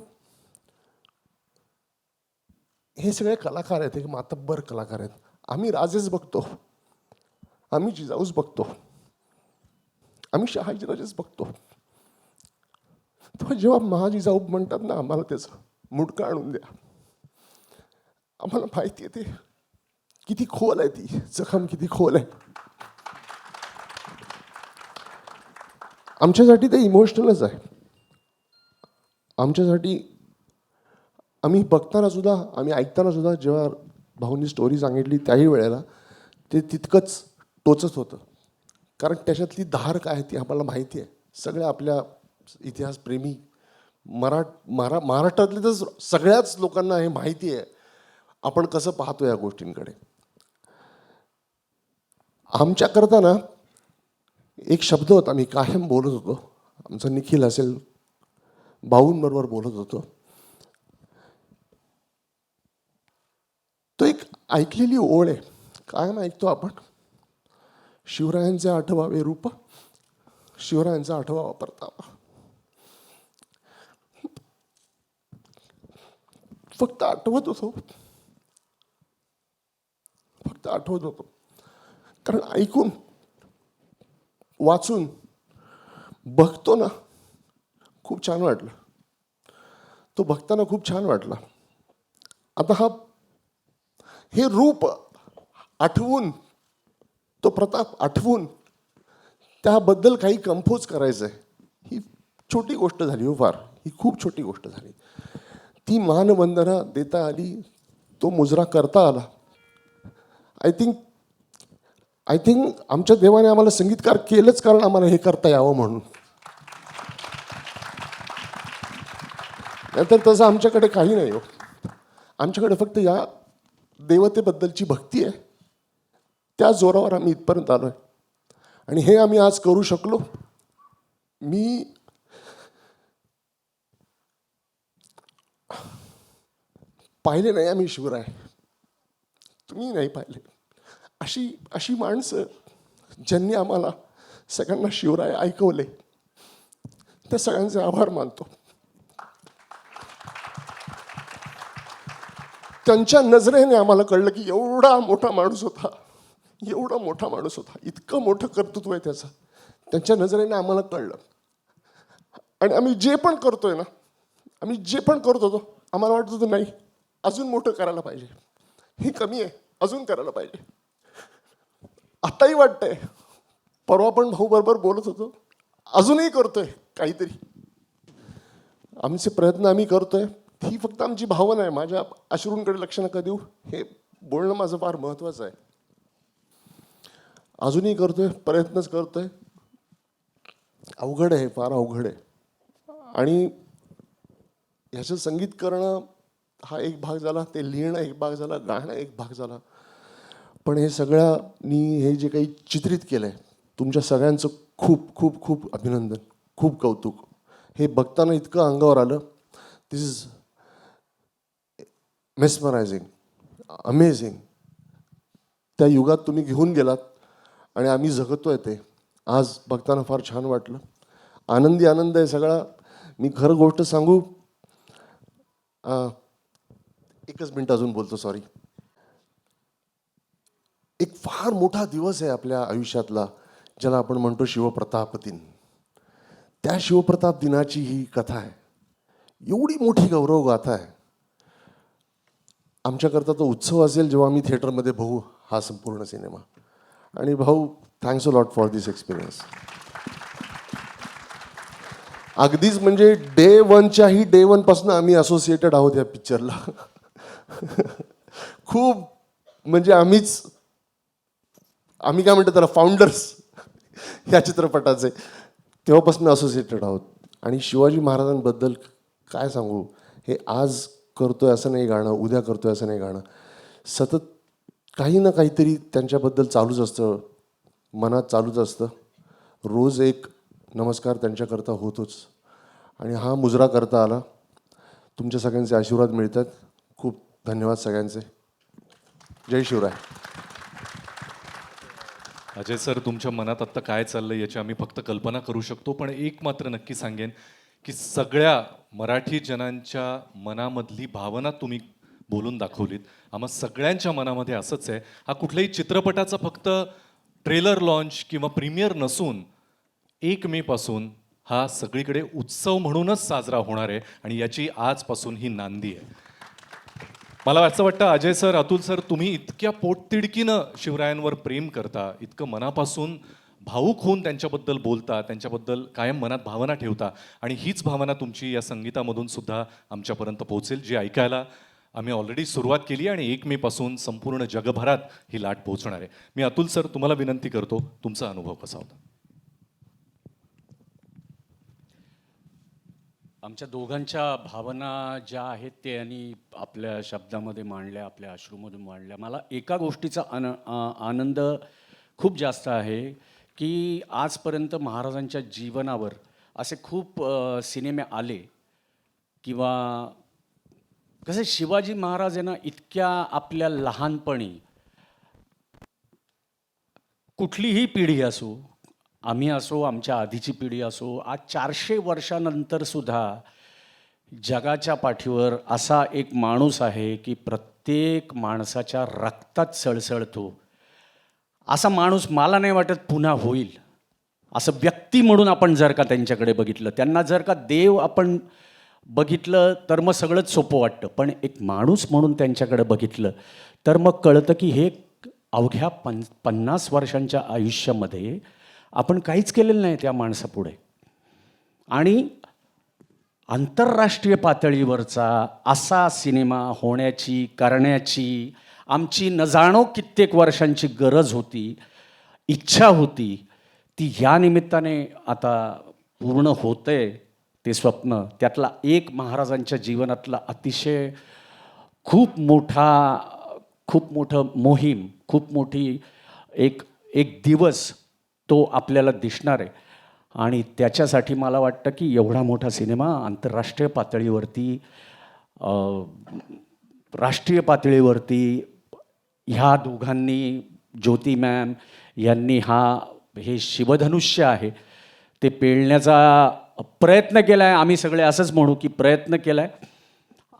हे सगळे कलाकार आहेत, एक मातब्बर कलाकार आहेत. आम्ही राजेच बघतो, आम्ही जिजाऊच बघतो, आम्ही शहाजीराजेच बघतो. तेव्हा जेव्हा महाजिजाऊ म्हणतात ना आम्हाला त्याचं मुडकं आणून द्या, आम्हाला माहिती आहे ते किती खोल आहे, ती जखम किती खोल आहे. आमच्यासाठी ते इमोशनलच आहे. आमच्यासाठी आम्ही बघताना सुद्धा, आम्ही ऐकताना सुद्धा, जेव्हा भाऊंनी स्टोरी सांगितली त्याही वेळेला ते तितकंच टोचत होतं. कारण त्याच्यातली धार काय ती आम्हाला माहिती आहे. सगळ्या आपल्या इतिहासप्रेमी महाराष्ट्रातले तर सगळ्याच लोकांना हे माहिती आहे आपण कसं पाहतो या गोष्टींकडे. आमच्याकरता ना एक शब्द होता, मी कायम बोलत होतो, आमचा निखिल असेल, भाऊंबरोबर बोलत होतो. तो एक ऐकलेली ओळ आहे, कायम ऐकतो आपण, शिवरायांचे आठवावे रूप, शिवरायांचा आठवावा परतावा. फक्त आठवत होतो, फक्त आठवत होतो. कारण ऐकून, वाचून, बघतो ना खूप छान वाटलं. तो बघताना खूप छान वाटला. आता हे रूप आठवून, तो प्रताप आठवून त्याबद्दल काही कंपोज करायचं आहे, ही छोटी गोष्ट झाली हो फार. ही खूप छोटी गोष्ट झाली. ती मानवंदना देता आली, तो मुजरा करता आला. आय थिंक आमच्या देवाने आम्हाला संगीतकार केलंच कारण आम्हाला हे करता यावं म्हणून. नंतर तसं आमच्याकडे काही नाही हो. आमच्याकडे फक्त या देवतेबद्दलची भक्ती आहे. त्या जोरावर आम्ही इथपर्यंत आलो आहे आणि हे आम्ही आज करू शकलो. मी पाहिले नाही आम्ही शिवराय, तुम्ही नाही पाहिले. अशी माणसं ज्यांनी आम्हाला सगळ्यांना शिवराय ऐकवले, त्या सगळ्यांचे आभार मानतो. त्यांच्या नजरेने आम्हाला कळलं की एवढा मोठा माणूस होता, एवढा मोठा माणूस होता, इतकं मोठं कर्तृत्व आहे त्याचं. त्यांच्या नजरेने आम्हाला कळलं. आणि आम्ही जे पण करतोय ना, आम्ही जे पण करत होतो, आम्हाला वाटत होतं नाही अजून मोठं करायला पाहिजे, हे कमी आहे, अजून करायला पाहिजे. आताही वाटतंय, परवा पण भाऊ बरोबर बोलत होतो, अजूनही करतोय काहीतरी. आमचे प्रयत्न आम्ही करतोय. ही फक्त आमची भावना आहे. माझ्या अश्रूंकडे लक्ष नका देऊ, हे बोलणं माझं फार महत्त्वाचं आहे. अजूनही करतोय, प्रयत्नच करतोय. अवघड आहे, फार अवघड आहे. आणि ह्याचं संगीत करणं हा एक भाग झाला, ते लिहिणं एक भाग झाला, गाणं एक भाग झाला. पण हे सगळ्यांनी हे जे काही चित्रित केलं आहे, तुमच्या सगळ्यांचं खूप खूप खूप अभिनंदन, खूप कौतुक. हे बघताना इतकं अंगावर आलं. दिस इज मेस्मरायझिंग, अमेझिंग. त्या युगात तुम्ही घेऊन गेलात आणि आम्ही जगतोय ते. आज बघताना फार छान वाटलं. आनंदी आनंद आहे सगळा. मी खरं गोष्ट सांगू, एकच मिनटं अजून बोलतो, सॉरी. एक फार मोठा दिवस आहे आपल्या आयुष्यातला, ज्याला आपण म्हणतो शिवप्रताप दिन. त्या शिवप्रताप दिनाची ही कथा आहे. एवढी मोठी गौरव गाथा आहे. आमच्याकरता तो उत्सव असेल जेव्हा आम्ही थिएटरमध्ये बघू हा संपूर्ण सिनेमा. आणि भाऊ, thanks a lot for this experience. अगदीच म्हणजे डे वनच्याही डे वनपासून आम्ही असोसिएटेड आहोत या पिक्चरला. खूप म्हणजे आम्ही काय म्हणतो त्याला, फाउंडर्स या चित्रपटाचे तेव्हापासून असोसिएटेड आहोत. आणि शिवाजी महाराजांबद्दल काय सांगू, हे आज करतोय असं नाही गाणं, उद्या करतोय असं नाही गाणं. सतत काही ना काहीतरी त्यांच्याबद्दल चालूच असतं, मनात चालूच असतं. रोज एक नमस्कार त्यांच्याकरता होतोच. आणि हा मुजरा करता आला. तुमच्या सगळ्यांचे आशीर्वाद मिळतात. खूप धन्यवाद सगळ्यांचे. जय शिवराय. अजय सर, तुमच्या मनात आत्ता काय चाललंय याची आम्ही फक्त कल्पना करू शकतो. पण एक मात्र नक्की सांगेन की सगळ्या मराठी जनांच्या मनामधली भावना तुम्ही बोलून दाखवलीत. आम्हा सगळ्यांच्या मनामध्ये असंच आहे. हा कुठल्याही चित्रपटाचा फक्त ट्रेलर लॉन्च किंवा प्रीमियर नसून 1 मे पासून हा सगळीकडे उत्सव म्हणूनच साजरा होणार आहे. आणि याची आजपासून ही नांदी आहे. मला असं वाटतं अजय सर, अतुल सर, तुम्ही इतक्या पोटतिडकीनं शिवरायांवर प्रेम करता, इतकं मनापासून भावूक होऊन त्यांच्याबद्दल बोलता, त्यांच्याबद्दल कायम मनात भावना ठेवता. आणि हीच भावना तुमची या संगीतामधून सुद्धा आमच्यापर्यंत पोहोचेल, जी ऐकायला आम्ही ऑलरेडी सुरुवात केली आणि 1 मे पासून संपूर्ण जगभरात ही लाट पोहोचणार आहे. मी अतुल सर तुम्हाला विनंती करतो, तुमचा अनुभव कसा होता? आमच्या दोघांच्या भावना ज्या आहेत ते यांनी आपल्या शब्दामध्ये मांडल्या, आपल्या अश्रूमधून मांडल्या. मला एका गोष्टीचा आनंद खूप जास्त आहे की आजपर्यंत महाराजांच्या जीवनावर असे खूप सिनेमे आले, किंवा कसं शिवाजी महाराज यांना इतक्या आपल्या लहानपणी, कुठलीही पिढी असो, आम्ही असो, आमच्या आधीची पिढी असो, आज 400 वर्षानंतर सुद्धा जगाच्या पाठीवर असा एक माणूस आहे की प्रत्येक माणसाच्या रक्तात सळसळतो. असा माणूस मला नाही वाटत पुन्हा होईल. असं व्यक्ती म्हणून आपण जर का त्यांच्याकडे बघितलं, त्यांना जर का देव आपण बघितलं तर मग सगळंच सोपं वाटतं. पण एक माणूस म्हणून त्यांच्याकडे बघितलं तर मग कळतं की हे अवघ्या 50 वर्षांच्या आयुष्यामध्ये आपण काहीच केलेलं नाही त्या माणसापुढे. आणि आंतरराष्ट्रीय पातळीवरचा असा सिनेमा होण्याची, करण्याची आमची न जाणो कित्येक वर्षांची गरज होती, इच्छा होती. ती या निमित्ताने आता पूर्ण होतंय ते स्वप्न. त्यातला एक महाराजांच्या जीवनातला अतिशय खूप मोठं मोहीम, खूप मोठी एक दिवस तो आपल्याला दिसणार आहे. आणि त्याच्यासाठी मला वाटतं की एवढा मोठा सिनेमा आंतरराष्ट्रीय पातळीवरती, राष्ट्रीय पातळीवरती ह्या दोघांनी, ज्योती मॅम यांनी हे शिवधनुष्य आहे ते पेलण्याचा प्रयत्न केला आहे. आम्ही सगळे असंच म्हणू की प्रयत्न केला आहे.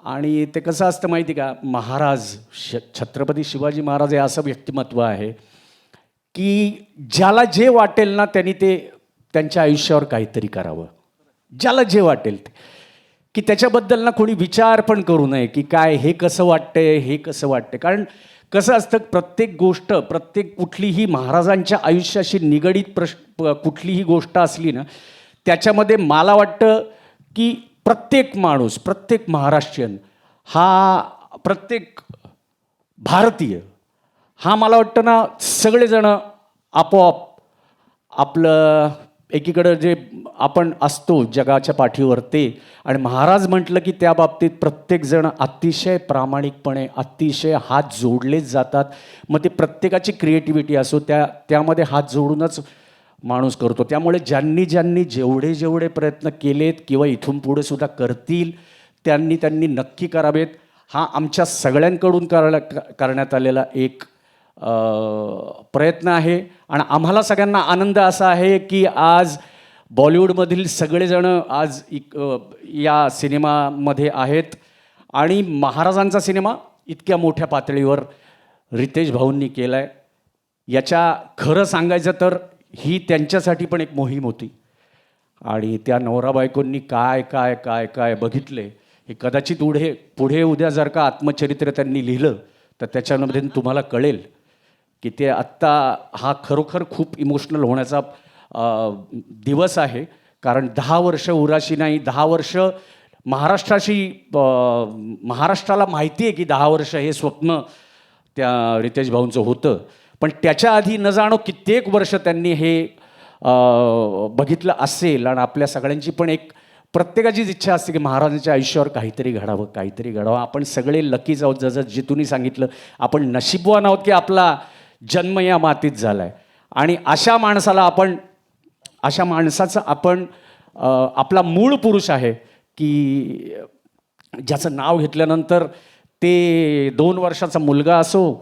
आणि ते कसं असतं माहिती का, महाराज छत्रपती शिवाजी महाराज हे असं व्यक्तिमत्व आहे की ज्याला जे वाटेल ना त्यांनी ते त्यांच्या आयुष्यावर काहीतरी करावं. ज्याला जे वाटेल ते, की त्याच्याबद्दल ना कोणी विचार पण करू नये की काय हे कसं वाटतंय, हे कसं वाटतंय. कारण कसं असतं, प्रत्येक गोष्ट, कुठलीही महाराजांच्या आयुष्याशी निगडीत कुठलीही गोष्ट असली ना, त्याच्यामध्ये मला वाटतं की प्रत्येक माणूस, प्रत्येक महाराष्ट्रीयन, प्रत्येक भारतीय हा मला वाटतं ना, सगळेजण आपोआप आपलं एकीकडं जे आपण असतो जगाच्या पाठीवर ते, आणि महाराज म्हटलं की त्या बाबतीत प्रत्येकजण अतिशय प्रामाणिकपणे, अतिशय हात जोडलेच जातात. मग ते प्रत्येकाची क्रिएटिव्हिटी असो, त्यामध्ये हात जोडूनच माणूस करतो. त्यामुळे ज्यांनी जेवढे प्रयत्न केलेत किंवा इथून पुढे सुद्धा करतील त्यांनी नक्की करावेत. हा आमच्या सगळ्यांकडून करण्यात आलेला एक प्रयत्न आहे. आणि आम्हाला सगळ्यांना आनंद असा आहे की आज बॉलिवूडमधील सगळेजण आज या सिनेमामध्ये आहेत. आणि महाराजांचा सिनेमा इतक्या मोठ्या पातळीवर रितेश भाऊंनी केला आहे, याच्या खरं सांगायचं तर ही त्यांच्यासाठी पण एक मोहीम होती. आणि त्या नवरा बायकोंनी काय काय काय काय बघितले हे कदाचित पुढे उद्या जर का आत्मचरित्र त्यांनी लिहिलं तर त्याच्यामध्ये तुम्हाला कळेल की ते आत्ता हा खरोखर खूप इमोशनल होण्याचा दिवस आहे. कारण 10 वर्ष उराशी नाही, 10 वर्ष महाराष्ट्राला माहिती आहे की 10 वर्ष हे स्वप्न त्या रितेश भाऊंचं होतं. पण त्याच्या आधी न जाणो कित्येक वर्ष त्यांनी हे बघितलं असेल. आणि आपल्या सगळ्यांची पण एक प्रत्येकाचीच इच्छा असते की महाराजांच्या आयुष्यावर काहीतरी घडावं. आपण सगळे लकीच आहोत, जसं जितूनी सांगितलं, आपण नशीबवान आहोत की आपला जन्म या मातीत झाला आहे. आणि अशा माणसाचं आपण आपला मूळ पुरुष आहे की ज्याचं नाव घेतल्यानंतर ते 2 वर्षाचा मुलगा असो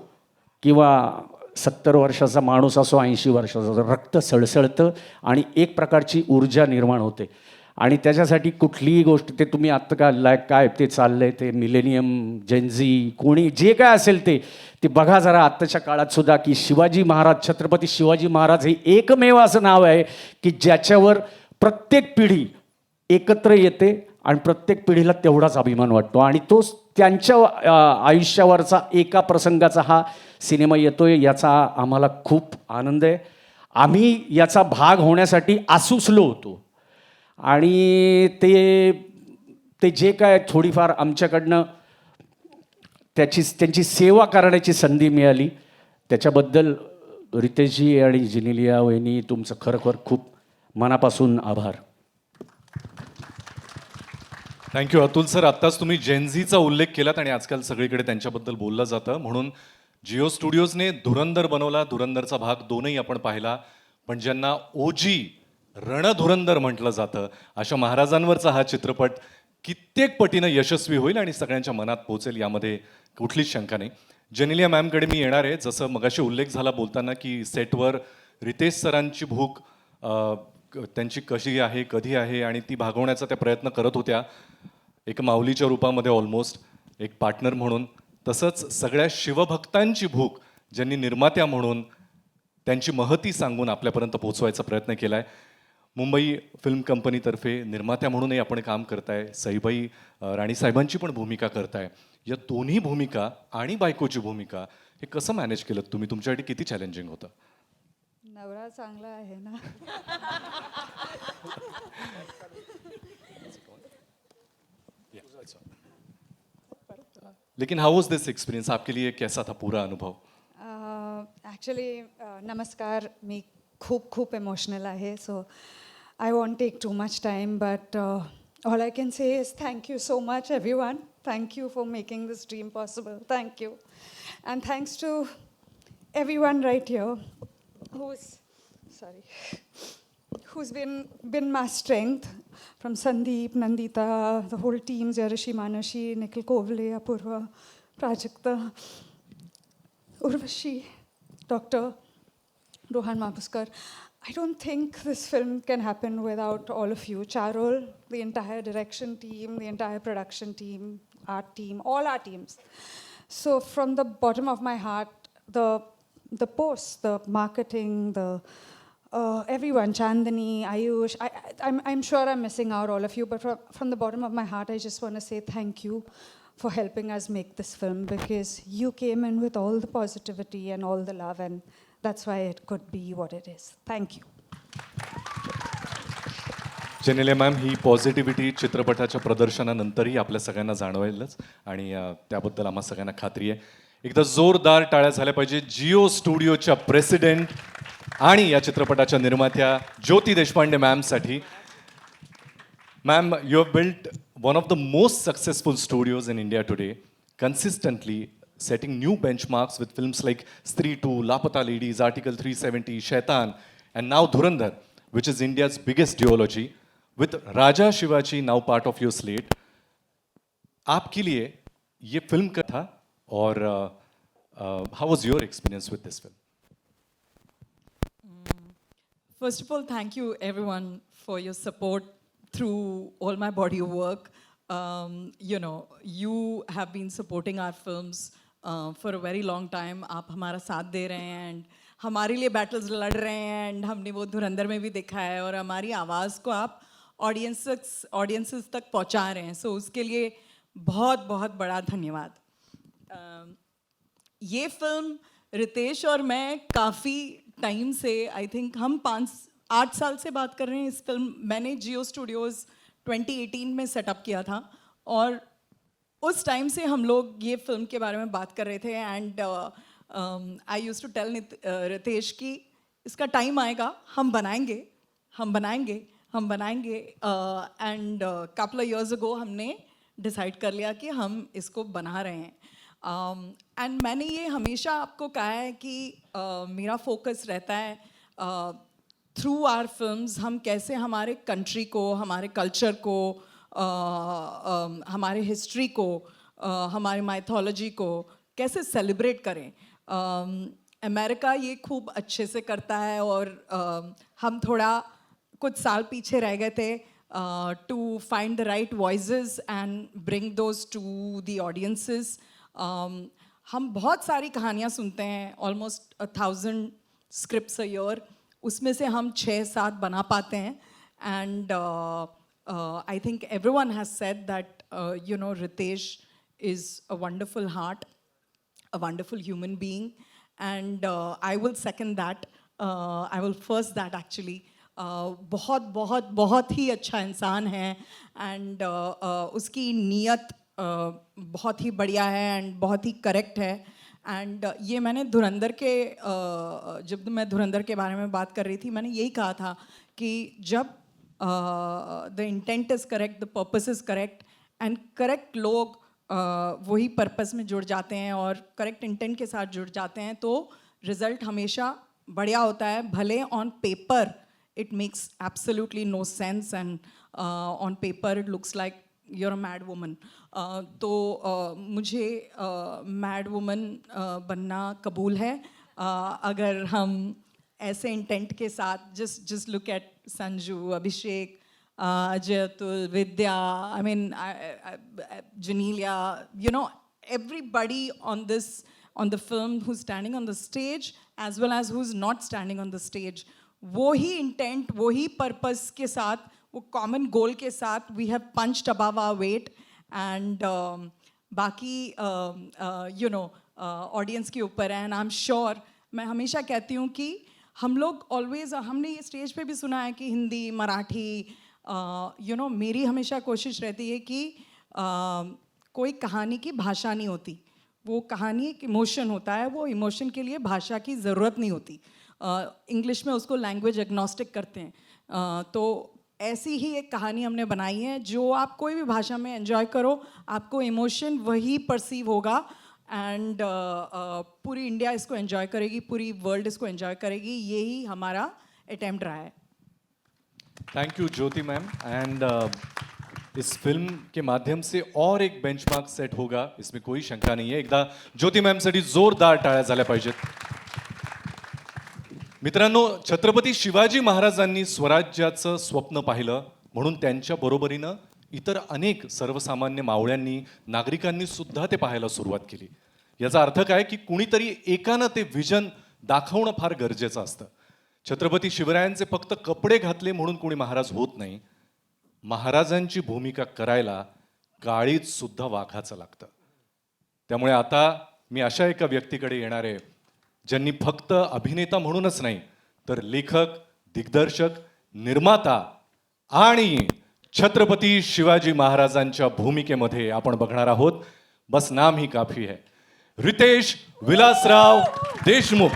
किंवा 70 वर्षाचा माणूस असो, 80 वर्षाचा, रक्त सळसळतं आणि एक प्रकारची ऊर्जा निर्माण होते. आणि त्याच्यासाठी कुठलीही गोष्ट, ते तुम्ही आत्ता काय ते चाललंय ते मिलेनियम, जेनझी, कोणी जे काय असेल ते बघा जरा आत्ताच्या काळात सुद्धा की शिवाजी महाराज, छत्रपती शिवाजी महाराज हे एकमेव असं नाव आहे की ज्याच्यावर प्रत्येक पिढी एकत्र येते आणि प्रत्येक पिढीला तेवढाच अभिमान वाटतो. आणि तोच त्यांच्या आयुष्यावरचा एका प्रसंगाचा हा सिनेमा येतोय, याचा आम्हाला खूप आनंद आहे. आम्ही याचा भाग होण्यासाठी आसुसलो होतो. आणि ते जे काय थोडीफार आमच्याकडनं त्यांची सेवा करण्याची संधी मिळाली त्याच्याबद्दल रितेशजी आणि जिनेलिया वहिनी तुमचं खरोखर खूप मनापासून आभार. Thank you Atul sir. आत्ताच तुम्ही जेनझीचा उल्लेख केलात आणि आजकाल सगळीकडे त्यांच्याबद्दल बोललं जातं, म्हणून जिओ स्टुडिओजने धुरंधर बनवला. धुरंधरचा भाग 2ही आपण पाहिला. पण ज्यांना ओजी रणधुरंधर म्हटलं जातं अशा महाराजांवरचा हा चित्रपट कित्येक पटीनं यशस्वी होईल आणि सगळ्यांच्या मनात पोहोचेल, यामध्ये कुठलीच शंका नाही. जेनेलिया मॅमकडे मी येणार आहे. जसं मगाशी उल्लेख झाला बोलताना की सेटवर रितेश सरांची भूक त्यांची कशी आहे, कधी आहे, आणि ती भागवण्याचा त्या प्रयत्न करत होत्या, एक माऊलीच्या रूपामध्ये ऑलमोस्ट, एक पार्टनर म्हणून. तसंच सगळ्या शिवभक्तांची भूक ज्यांनी निर्मात्या म्हणून त्यांची महती सांगून आपल्यापर्यंत पोहोचवायचा प्रयत्न केला आहे. मुंबई फिल्म कंपनीतर्फे निर्मात्या म्हणूनही आपण काम करताय. सईबाई राणीसाहेबांची पण भूमिका करताय. या दोन्ही भूमिका आणि बायकोची भूमिका हे कसं मॅनेज केलं तुम्ही? तुमच्यासाठी किती चॅलेंजिंग होतं? नवरा चांगला आहे ना. लेकिन हाउ वाज दिस एक्सपीरियंस, आपके लिए कैसा था पूरा अनुभव? ॲक्च्युली नमस्कार, मी खूप इमोशनल आहे, so I want take too much time, but all I can say is thank you so much everyone. Thank you for making this dream possible. Thank you. And thanks to everyone right here who's been my strength, from Sandeep, Nandita, the whole team, Jarishi, Manashi, Nikhil Kovle, Apurva, Prajakta, Urvashi, Dr. Rohan Mapuskar. I don't think this film can happen without all of you. Charol, the entire direction team, the entire production team, art team, all our teams. So from the bottom of my heart, the posts, the marketing, the everyone, Chandani, Ayush, I'm sure I'm missing out all of you, but from the bottom of my heart, I just want to say thank you for helping us make this film, because you came in with all the positivity and all the love, and that's why it could be what it is. Thank you. Genelia ma'am, he positivity चित्रपटाच्या प्रदर्शनानंतरही आपल्या सगळ्यांना जाणवेलच आणि त्याबद्दल आम्हा सगळ्यांना खात्री आहे. एकदा जोरदार टाळ्या झाल्या पाहिजे जिओ स्टुडिओच्या प्रेसिडेंट आणि या चित्रपटाच्या निर्मात्या ज्योती देशपांडे मॅमसाठी. Ma'am, you have built one of the most successful studios in India today, consistently setting new benchmarks with films like Stree 2, Lapata Ladies, Article 370, Shaitan, and now Dhurandhar, which is India's biggest duology, with Raja Shivaji now part of your slate. आपके लिए ये film का था और हाउ वाज your experience विद this film? First of all, thank you everyone for your support through all my body of work. You have been supporting our films for a very long time. आप हमारा साथ दे रहे हैं and हमारे लिए battles लड़ रहे हैं and हमने वो धुरंधर में भी देखा है और हमारी आवाज़ को आप audiences तक पहुंचा रहे हैं. So उसके लिए बहुत बहुत बड़ा धन्यवाद. ये फिल्म रितेश और मैं काफ़ी टाइम से आई थिंक हम 8 साल से बात कर रहे हैं. इस फिल्म मैंने जियो स्टूडियोज़ 2018 में सेटअप किया था और उस टाइम से हम लोग ये फिल्म के बारे में बात कर रहे थे and I use to tell Ritesh कि इसका टाइम आएगा, हम बनाएंगे end couple of years ago हमने डिसाइड कर लिया कि हम इसको बना रहे हैं. एंड मैंने ये हमेशा आपको कहा है कि मेरा फोकस रहता है थ्रू आवर फिल्म्स हम कैसे हमारे कंट्री को, हमारे कल्चर को, हमारे हिस्ट्री को, हमारे माइथोलॉजी को कैसे सेलिब्रेट करें. अमेरिका ये खूब अच्छे से करता है और हम थोड़ा कुछ साल पीछे रह गए थे to find the right voices and bring those to the audiences. हम बहुत सारी कहानियाँ सुनते हैं, ऑलमोस्ट 1000 स्क्रिप्ट्स अ ईयर, उसमें से हम 6-7 बना पाते हैं and I think everyone has said that Ritesh is a wonderful heart, a wonderful human being, and I will second that. I will first that actually. बहुत बहुत बहुत ही अच्छा इंसान है एंड उसकी नीयत बहुत ही बढ़िया है एंड बहुत ही करेक्ट है. एंड ये मैंने धुरंधर के जब मैं धुरंधर के बारे में बात कर रही थी मैंने यही कहा था कि जब the intent is correct, the purpose is correct end correct लोग वही पर्पस में जुड़ जाते हैं और करेक्ट इंटेंट के साथ जुड़ जाते हैं तो रिजल्ट हमेशा बढ़िया होता है. भले on paper it makes absolutely no sense and on paper it looks like you're a mad woman. तो मुझे मैड वुमन बनना कबूल है अगर हम ऐसे इंटेंट के साथ just look at Sanju, Abhishek, Ajay, Atul, Vidya, I mean Janelia, everybody on the film who's standing on the stage as well as who's not standing on the stage. वो ही इंटेंट, वो ही पर्पस के साथ, वो कॉमन गोल के साथ we have punched above our weight and बाकी audience के ऊपर है. एंड आई एम श्योर, मैं हमेशा कहती हूँ कि हम लोग ऑलवेज, हमने ये स्टेज पे भी सुना है कि हिंदी, मराठी, मेरी हमेशा कोशिश रहती है कि कोई कहानी की भाषा नहीं होती, वो कहानी एक इमोशन होता है, वो इमोशन के लिए भाषा की ज़रूरत नहीं होती. इंग्लिश में उसको लैंग्वेज एग्नोस्टिक करते हैं. तो ऐसी ही एक कहानी हमने बनाई है जो आप कोई भी भाषा में एंजॉय करो, आपको इमोशन वही परसीव होगा एंड पूरी इंडिया इसको एंजॉय करेगी, पूरी वर्ल्ड इसको एंजॉय करेगी. यही हमारा अटेम्प्ट रहा है. Thank you Jyoti ma'am. And इस फिल्म के माध्यम से और एक बेंचमार्क सेट होगा, इसमें कोई शंका नाही आहे. एकदा ज्योति मॅमसाठी जोरदार टाळ्या झाल्या पाहिजेत. मित्रांनो, छत्रपती शिवाजी महाराजांनी स्वराज्याचं स्वप्न पाहिलं म्हणून त्यांच्या बरोबरीनं इतर अनेक सर्वसामान्य मावळ्यांनी, नागरिकांनी सुद्धा ते पाहायला सुरुवात केली. याचा अर्थ काय की कुणीतरी एकानं ते विजन दाखवणं फार गरजेचं असतं. छत्रपती शिवरायांचे फक्त कपडे घातले म्हणून कोणी महाराज होत नाही. महाराजांची भूमिका करायला काळीज सुद्धा वाघाचं लागतं. त्यामुळे आता मी अशा एका व्यक्तीकडे येणार आहे ज्यांनी फक्त अभिनेता म्हणूनच नाही तर लेखक, दिग्दर्शक, निर्माता आणि छत्रपती शिवाजी महाराजांच्या भूमिकेमध्ये आपण बघणार आहोत. बस नाम ही काफी है, रितेश विलासराव देशमुख.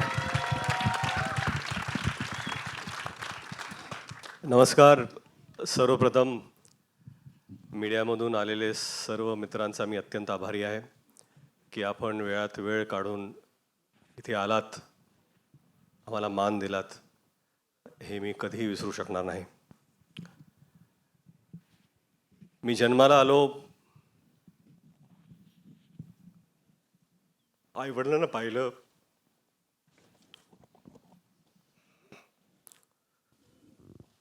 नमस्कार. सर्वप्रथम मीडियामधून आलेले सर्व मित्रांचा मी अत्यंत आभारी आहे की आपण वेळात वेळ काढून इथे आलात, आम्हाला मान दिलात, हे मी कधीही विसरू शकणार नाही. मी जन्माला आलो आई वडिलांना पाहिलं,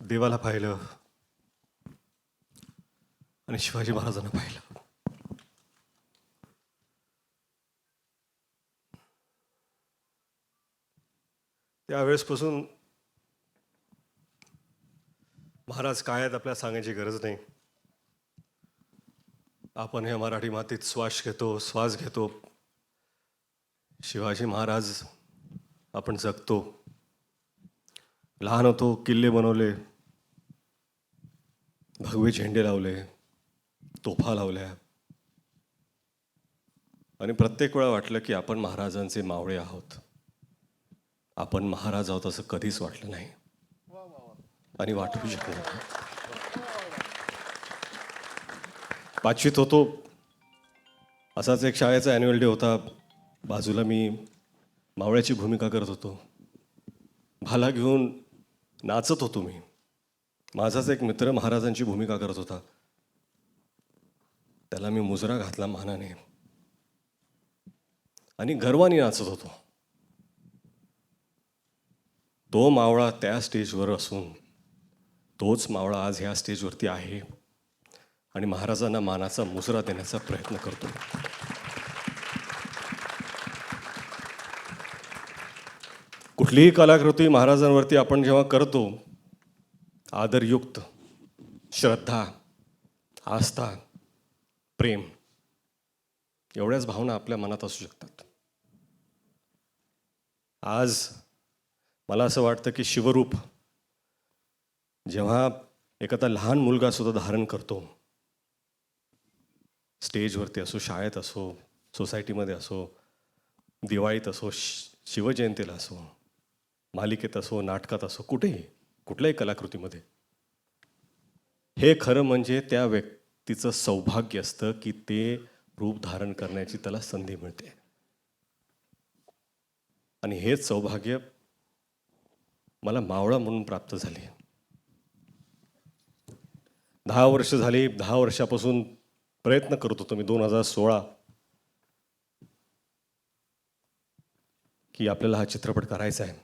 देवाला पाहिलं आणि शिवाजी महाराजांना पाहिलं. त्यावेळेसपासून महाराज काय आहेत आपल्याला सांगायची गरज नाही. आपण हे मराठी मातीत श्वास घेतो. शिवाजी महाराज आपण जगतो. लहान होतो, किल्ले बनवले, भगवे झेंडे लावले, तोफा लावल्या आणि प्रत्येक वेळा वाटलं की आपण महाराजांचे मावळे आहोत. आपण महाराज आहोत असं कधीच वाटलं नाही आणि वाटू शकलं नाही. पाचवीत होतो, असाच एक शाळेचा ॲन्युअल डे होता. बाजूला मी मावळ्याची भूमिका करत होतो. भाला घेऊन नाचत होतो मी. माझाच एक मित्र महाराजांची भूमिका करत होता. त्याला मी मुजरा घातला मानाने आणि गर्वाने नाचत होतो. तो मावळा त्या स्टेजवर असून तोच मावळा आज ह्या स्टेजवरती आहे आणि महाराजांना मानाचा मुजरा देण्याचा प्रयत्न करतो. कुठलीही कलाकृती महाराजांवरती आपण जेव्हा करतो, आदरयुक्त, श्रद्धा, आस्था, प्रेम एवढ्याच भावना आपल्या मनात असू शकतात. आज मला असं वाटतं की शिवरूप जेव्हा एखादा लहान मुलगा सुद्धा धारण करतो, स्टेजवरती असो, शाळेत असो, सोसायटीमध्ये असो, दिवाळीत असो, शिवजयंतीला असो, मालिकेत असो, नाटकात असो, कुठल्याही कलाकृतीमध्ये, हे खरं म्हणजे त्या व्यक्तीचं सौभाग्य असतं की ते रूप धारण करण्याची त्याला संधी मिळते. आणि हेच सौभाग्य मला मावळा म्हणून प्राप्त झाले. 10 वर्ष झाली. 10 वर्षापासून प्रयत्न करत होतो मी 2016 की आपल्याला हा चित्रपट करायचा आहे.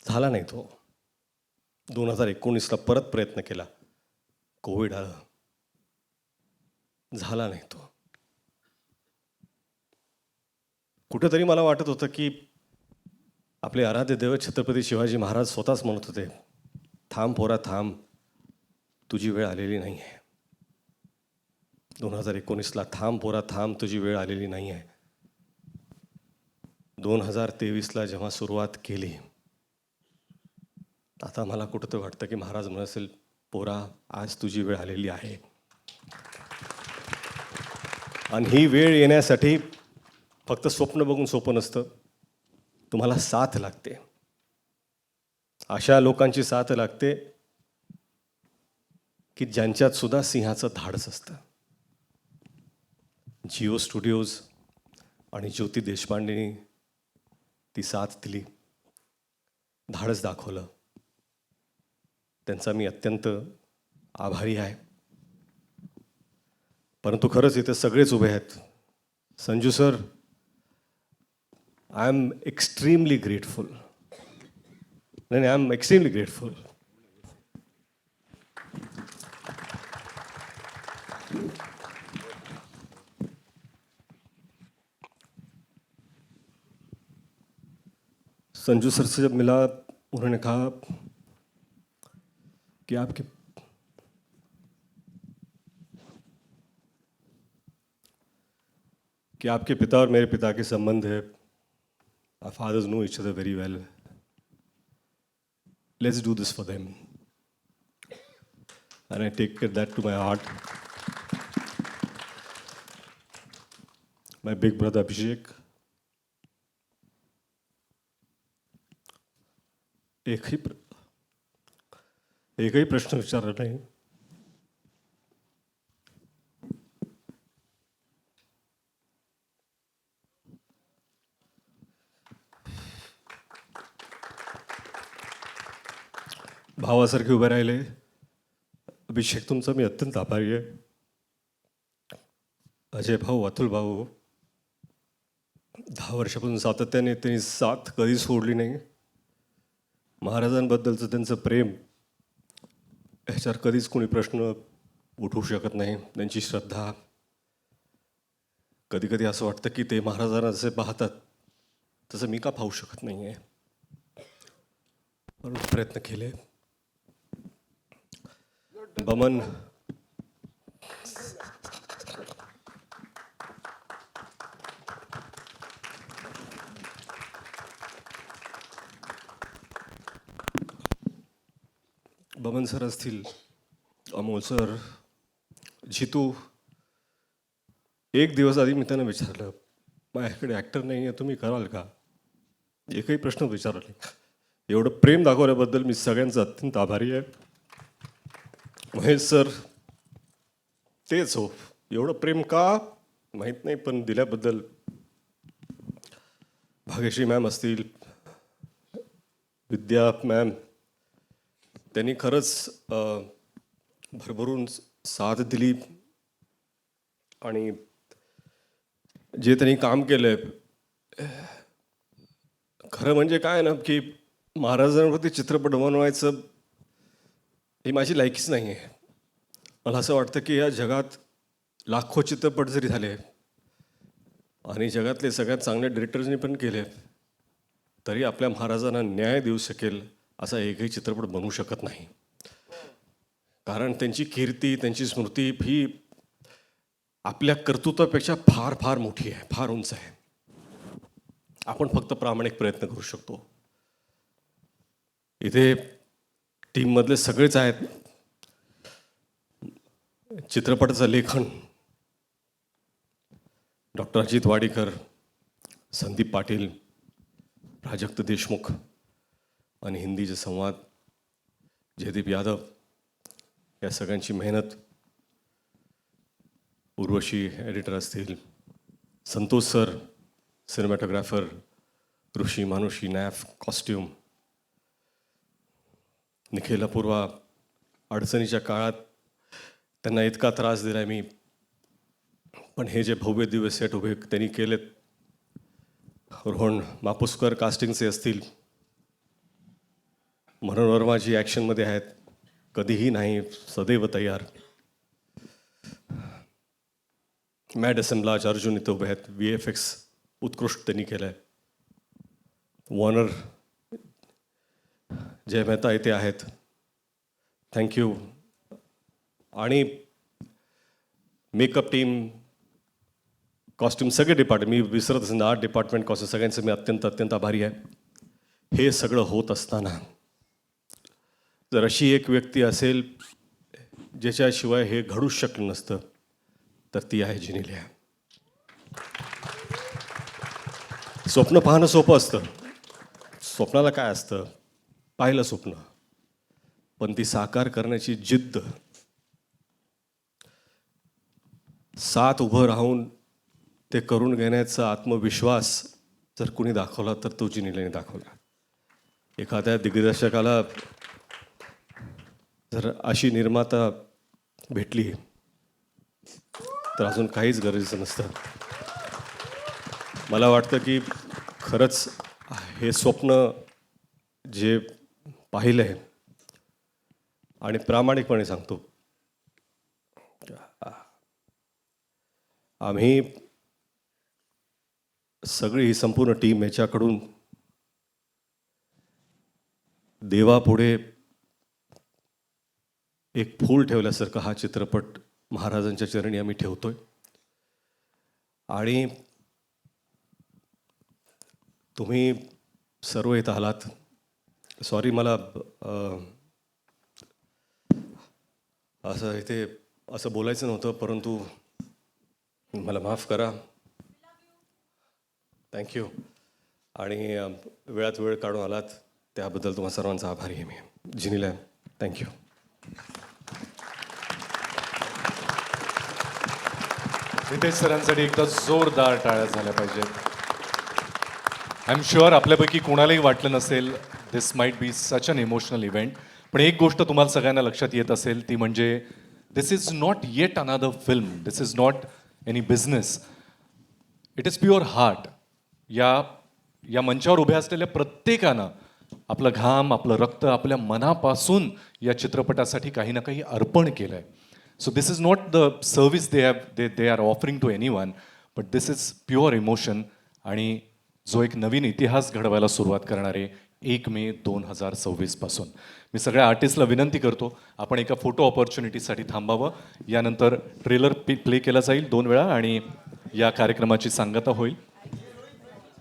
झाला नाही तो. 2019ला परत प्रयत्न केला, कोविड आलं, झाला नाही तो. कुठेतरी मला वाटत होतं की आपले आराध्य दैवत छत्रपती शिवाजी महाराज स्वतःच म्हणत होते, थांब पोरा थांब, तुझी वेळ आलेली नाही आहे. 2019ला थांब पोरा थांब, तुझी वेळ आलेली नाही आहे. 2023ला जेव्हा सुरुवात केली, आता मला कुठं तर वाटतं की महाराज म्हणत असेल, पोरा आज तुझी वेळ आलेली आहे. आणि ही वेळ येण्यासाठी फक्त स्वप्न बघून सोपं नसतं. तुम्हाला साथ लागते. अशा लोकांची साथ लागते की ज्यांच्यात सुद्धा सिंहाचं धाडस असतं. जिओ स्टुडिओज आणि ज्योती देशपांडेनी ती साथ दिली, धाडस दाखवलं. त्यांचा मी अत्यंत आभारी आहे. परंतु खरंच इथे सगळेच उभे आहेत. Sanju sir, I'm extremely grateful. नाही, I'm extremely grateful. Sanju sir से जब मिला, उन्होंने कहा कि आपके पिता और मेरे पिता के संबंध है. Our fathers know each other very well. Let's do this for them. And I take that to my heart. My big brother Abhishek. एकही प्रश्न विचारला नाही. भावासारखे उभे राहिले. अभिषेक, तुमचा मी अत्यंत आभारी आहे. अजय भाऊ, अतुल भाऊ, 10 वर्षापासून सातत्याने त्यांनी साथ कधी सोडली नाही. महाराजांबद्दलचं त्यांचं प्रेम ह्याच्यावर कधीच कोणी प्रश्न उठवू शकत नाही. त्यांची श्रद्धा, कधी कधी असं वाटतं की ते महाराजांना जसे पाहतात तसं मी का पाहू शकत नाही आहे. म्हणून प्रयत्न केले. बमन बमन सर असतील, अमोल सर, जितू. एक दिवस आधी मी त्यांना विचारलं, माझ्याकडे ॲक्टर नाही आहे, तुम्ही कराल का? एकही प्रश्न विचारला नाही. एवढं प्रेम दाखवल्याबद्दल मी सगळ्यांचा अत्यंत आभारी आहे. महेश सर तेच हो, एवढं प्रेम का माहीत नाही, पण दिल्याबद्दल. भाग्यश्री मॅम असतील, विद्या मॅम, त्यांनी खरंच भरभरून साथ दिली. आणि जे त्यांनी काम केलं खरं म्हणजे काय ना, की महाराजांवरती चित्रपट बनवायचं ही माझी लायकीच नाही आहे. मला असं वाटतं की या जगात लाखो चित्रपट जरी झाले आणि जगातले सगळ्यात चांगले डिरेक्टर्सनी पण केले, तरी आपल्या महाराजांना न्याय देऊ शकेल असा एकही चित्रपट बनवू शकत नाही. कारण त्यांची कीर्ती, त्यांची स्मृती ही आपल्या कर्तृत्वापेक्षा फार फार मोठी आहे, फार उंच आहे. आपण फक्त प्रामाणिक प्रयत्न करू शकतो. इथे टीममधले सगळेच आहेत. चित्रपटाचं लेखन डॉक्टर अजित वाडीकर, संदीप पाटील, प्राजक्त देशमुख, आणि हिंदीचे संवाद जयदीप यादव. या सगळ्यांची मेहनत. उर्वशी एडिटर असतील, संतोष सर सिनेमॅटोग्राफर, ऋषी मानुषी नॅफ कॉस्ट्यूम, निखिल अपूर्वा. अडचणीच्या काळात त्यांना इतका त्रास दिला मी, पण हे जे भव्य दिव्य सेट उभे त्यांनी केलेत. रोहन मापुसकर कास्टिंगचे असतील, मनोहर वर्मा जी ॲक्शनमध्ये आहेत, कधीही नाही, सदैव तयार. मॅड असेंब्लाज अर्जुन इथं उभे आहेत. VFX उत्कृष्ट त्यांनी केलं आहे. वॉर्नर जय मेहता इथे आहेत, थँक्यू. आणि मेकअप टीम, कॉस्ट्युम, सगळे डिपार्टमेंट, मी विसरत असेल, आर्ट डिपार्टमेंट, कॉस्ट्युम, सगळ्यांचं मी अत्यंत अत्यंत आभारी आहे. हे सगळं होत असताना जर अशी एक व्यक्ती असेल ज्याच्याशिवाय हे घडूच शकलं नसतं, तर ती आहे जिनिलिया. स्वप्न पाहणं सोपं असतं. स्वप्नाला काय असतं? पाहिलं स्वप्न, पण ती साकार करण्याची जिद्द, साथ उभं राहून ते करून घेण्याचा आत्मविश्वास जर कुणी दाखवला तर तो जिनिलियाने दाखवला. एखाद्या दिग्दर्शकाला जर अशी निर्माता भेटली तर अजून काहीच गरजेचं नसतं. मला वाटतं की खरंच हे स्वप्न जे पाहिलं आहे, आणि प्रामाणिकपणे सांगतो, आम्ही सगळी ही संपूर्ण टीम याच्याकडून देवापुढे एक फूल ठेवल्यासारखं हा चित्रपट महाराजांच्या चरणी आम्ही ठेवतोय. आणि तुम्ही सर्व इथं आलात. सॉरी, मला असं इथे असं बोलायचं नव्हतं, परंतु मला माफ करा. थँक्यू. आणि वेळात वेळ काढून आलात त्याबद्दल तुम्हा सर्वांचा आभारी आहे मी. जिनिलिया, थँक्यू. रितेश सरांसाठी एकदा जोरदार टाळ्या झाल्या पाहिजेत. आय एम शुअर आपल्यापैकी कोणालाही वाटलं नसेल this might be such an emotional event. पण एक गोष्ट तुम्हाला सगळ्यांना लक्षात येत असेल ती म्हणजे this is not yet another film. This is not any business. It is pure heart. या मंचावर उभ्या असलेल्या प्रत्येकानं आपलं घाम, आपलं रक्त, आपल्या मनापासून या चित्रपटासाठी काही ना काही अर्पण केलं आहे. So this is not the service they are offering to any one, but this is pure emotion, आणि जो एक नवीन इतिहास घडवायला सुरुवात करणार आहे 1 मे 2026 पासून. मी सगळ्या आर्टिस्टला विनंती करतो, आपण एका फोटो ऑपॉर्च्युनिटीसाठी थांबावं. यानंतर ट्रेलर प्ले केला जाईल 2 वेळा आणि या कार्यक्रमाची सांगता होईल.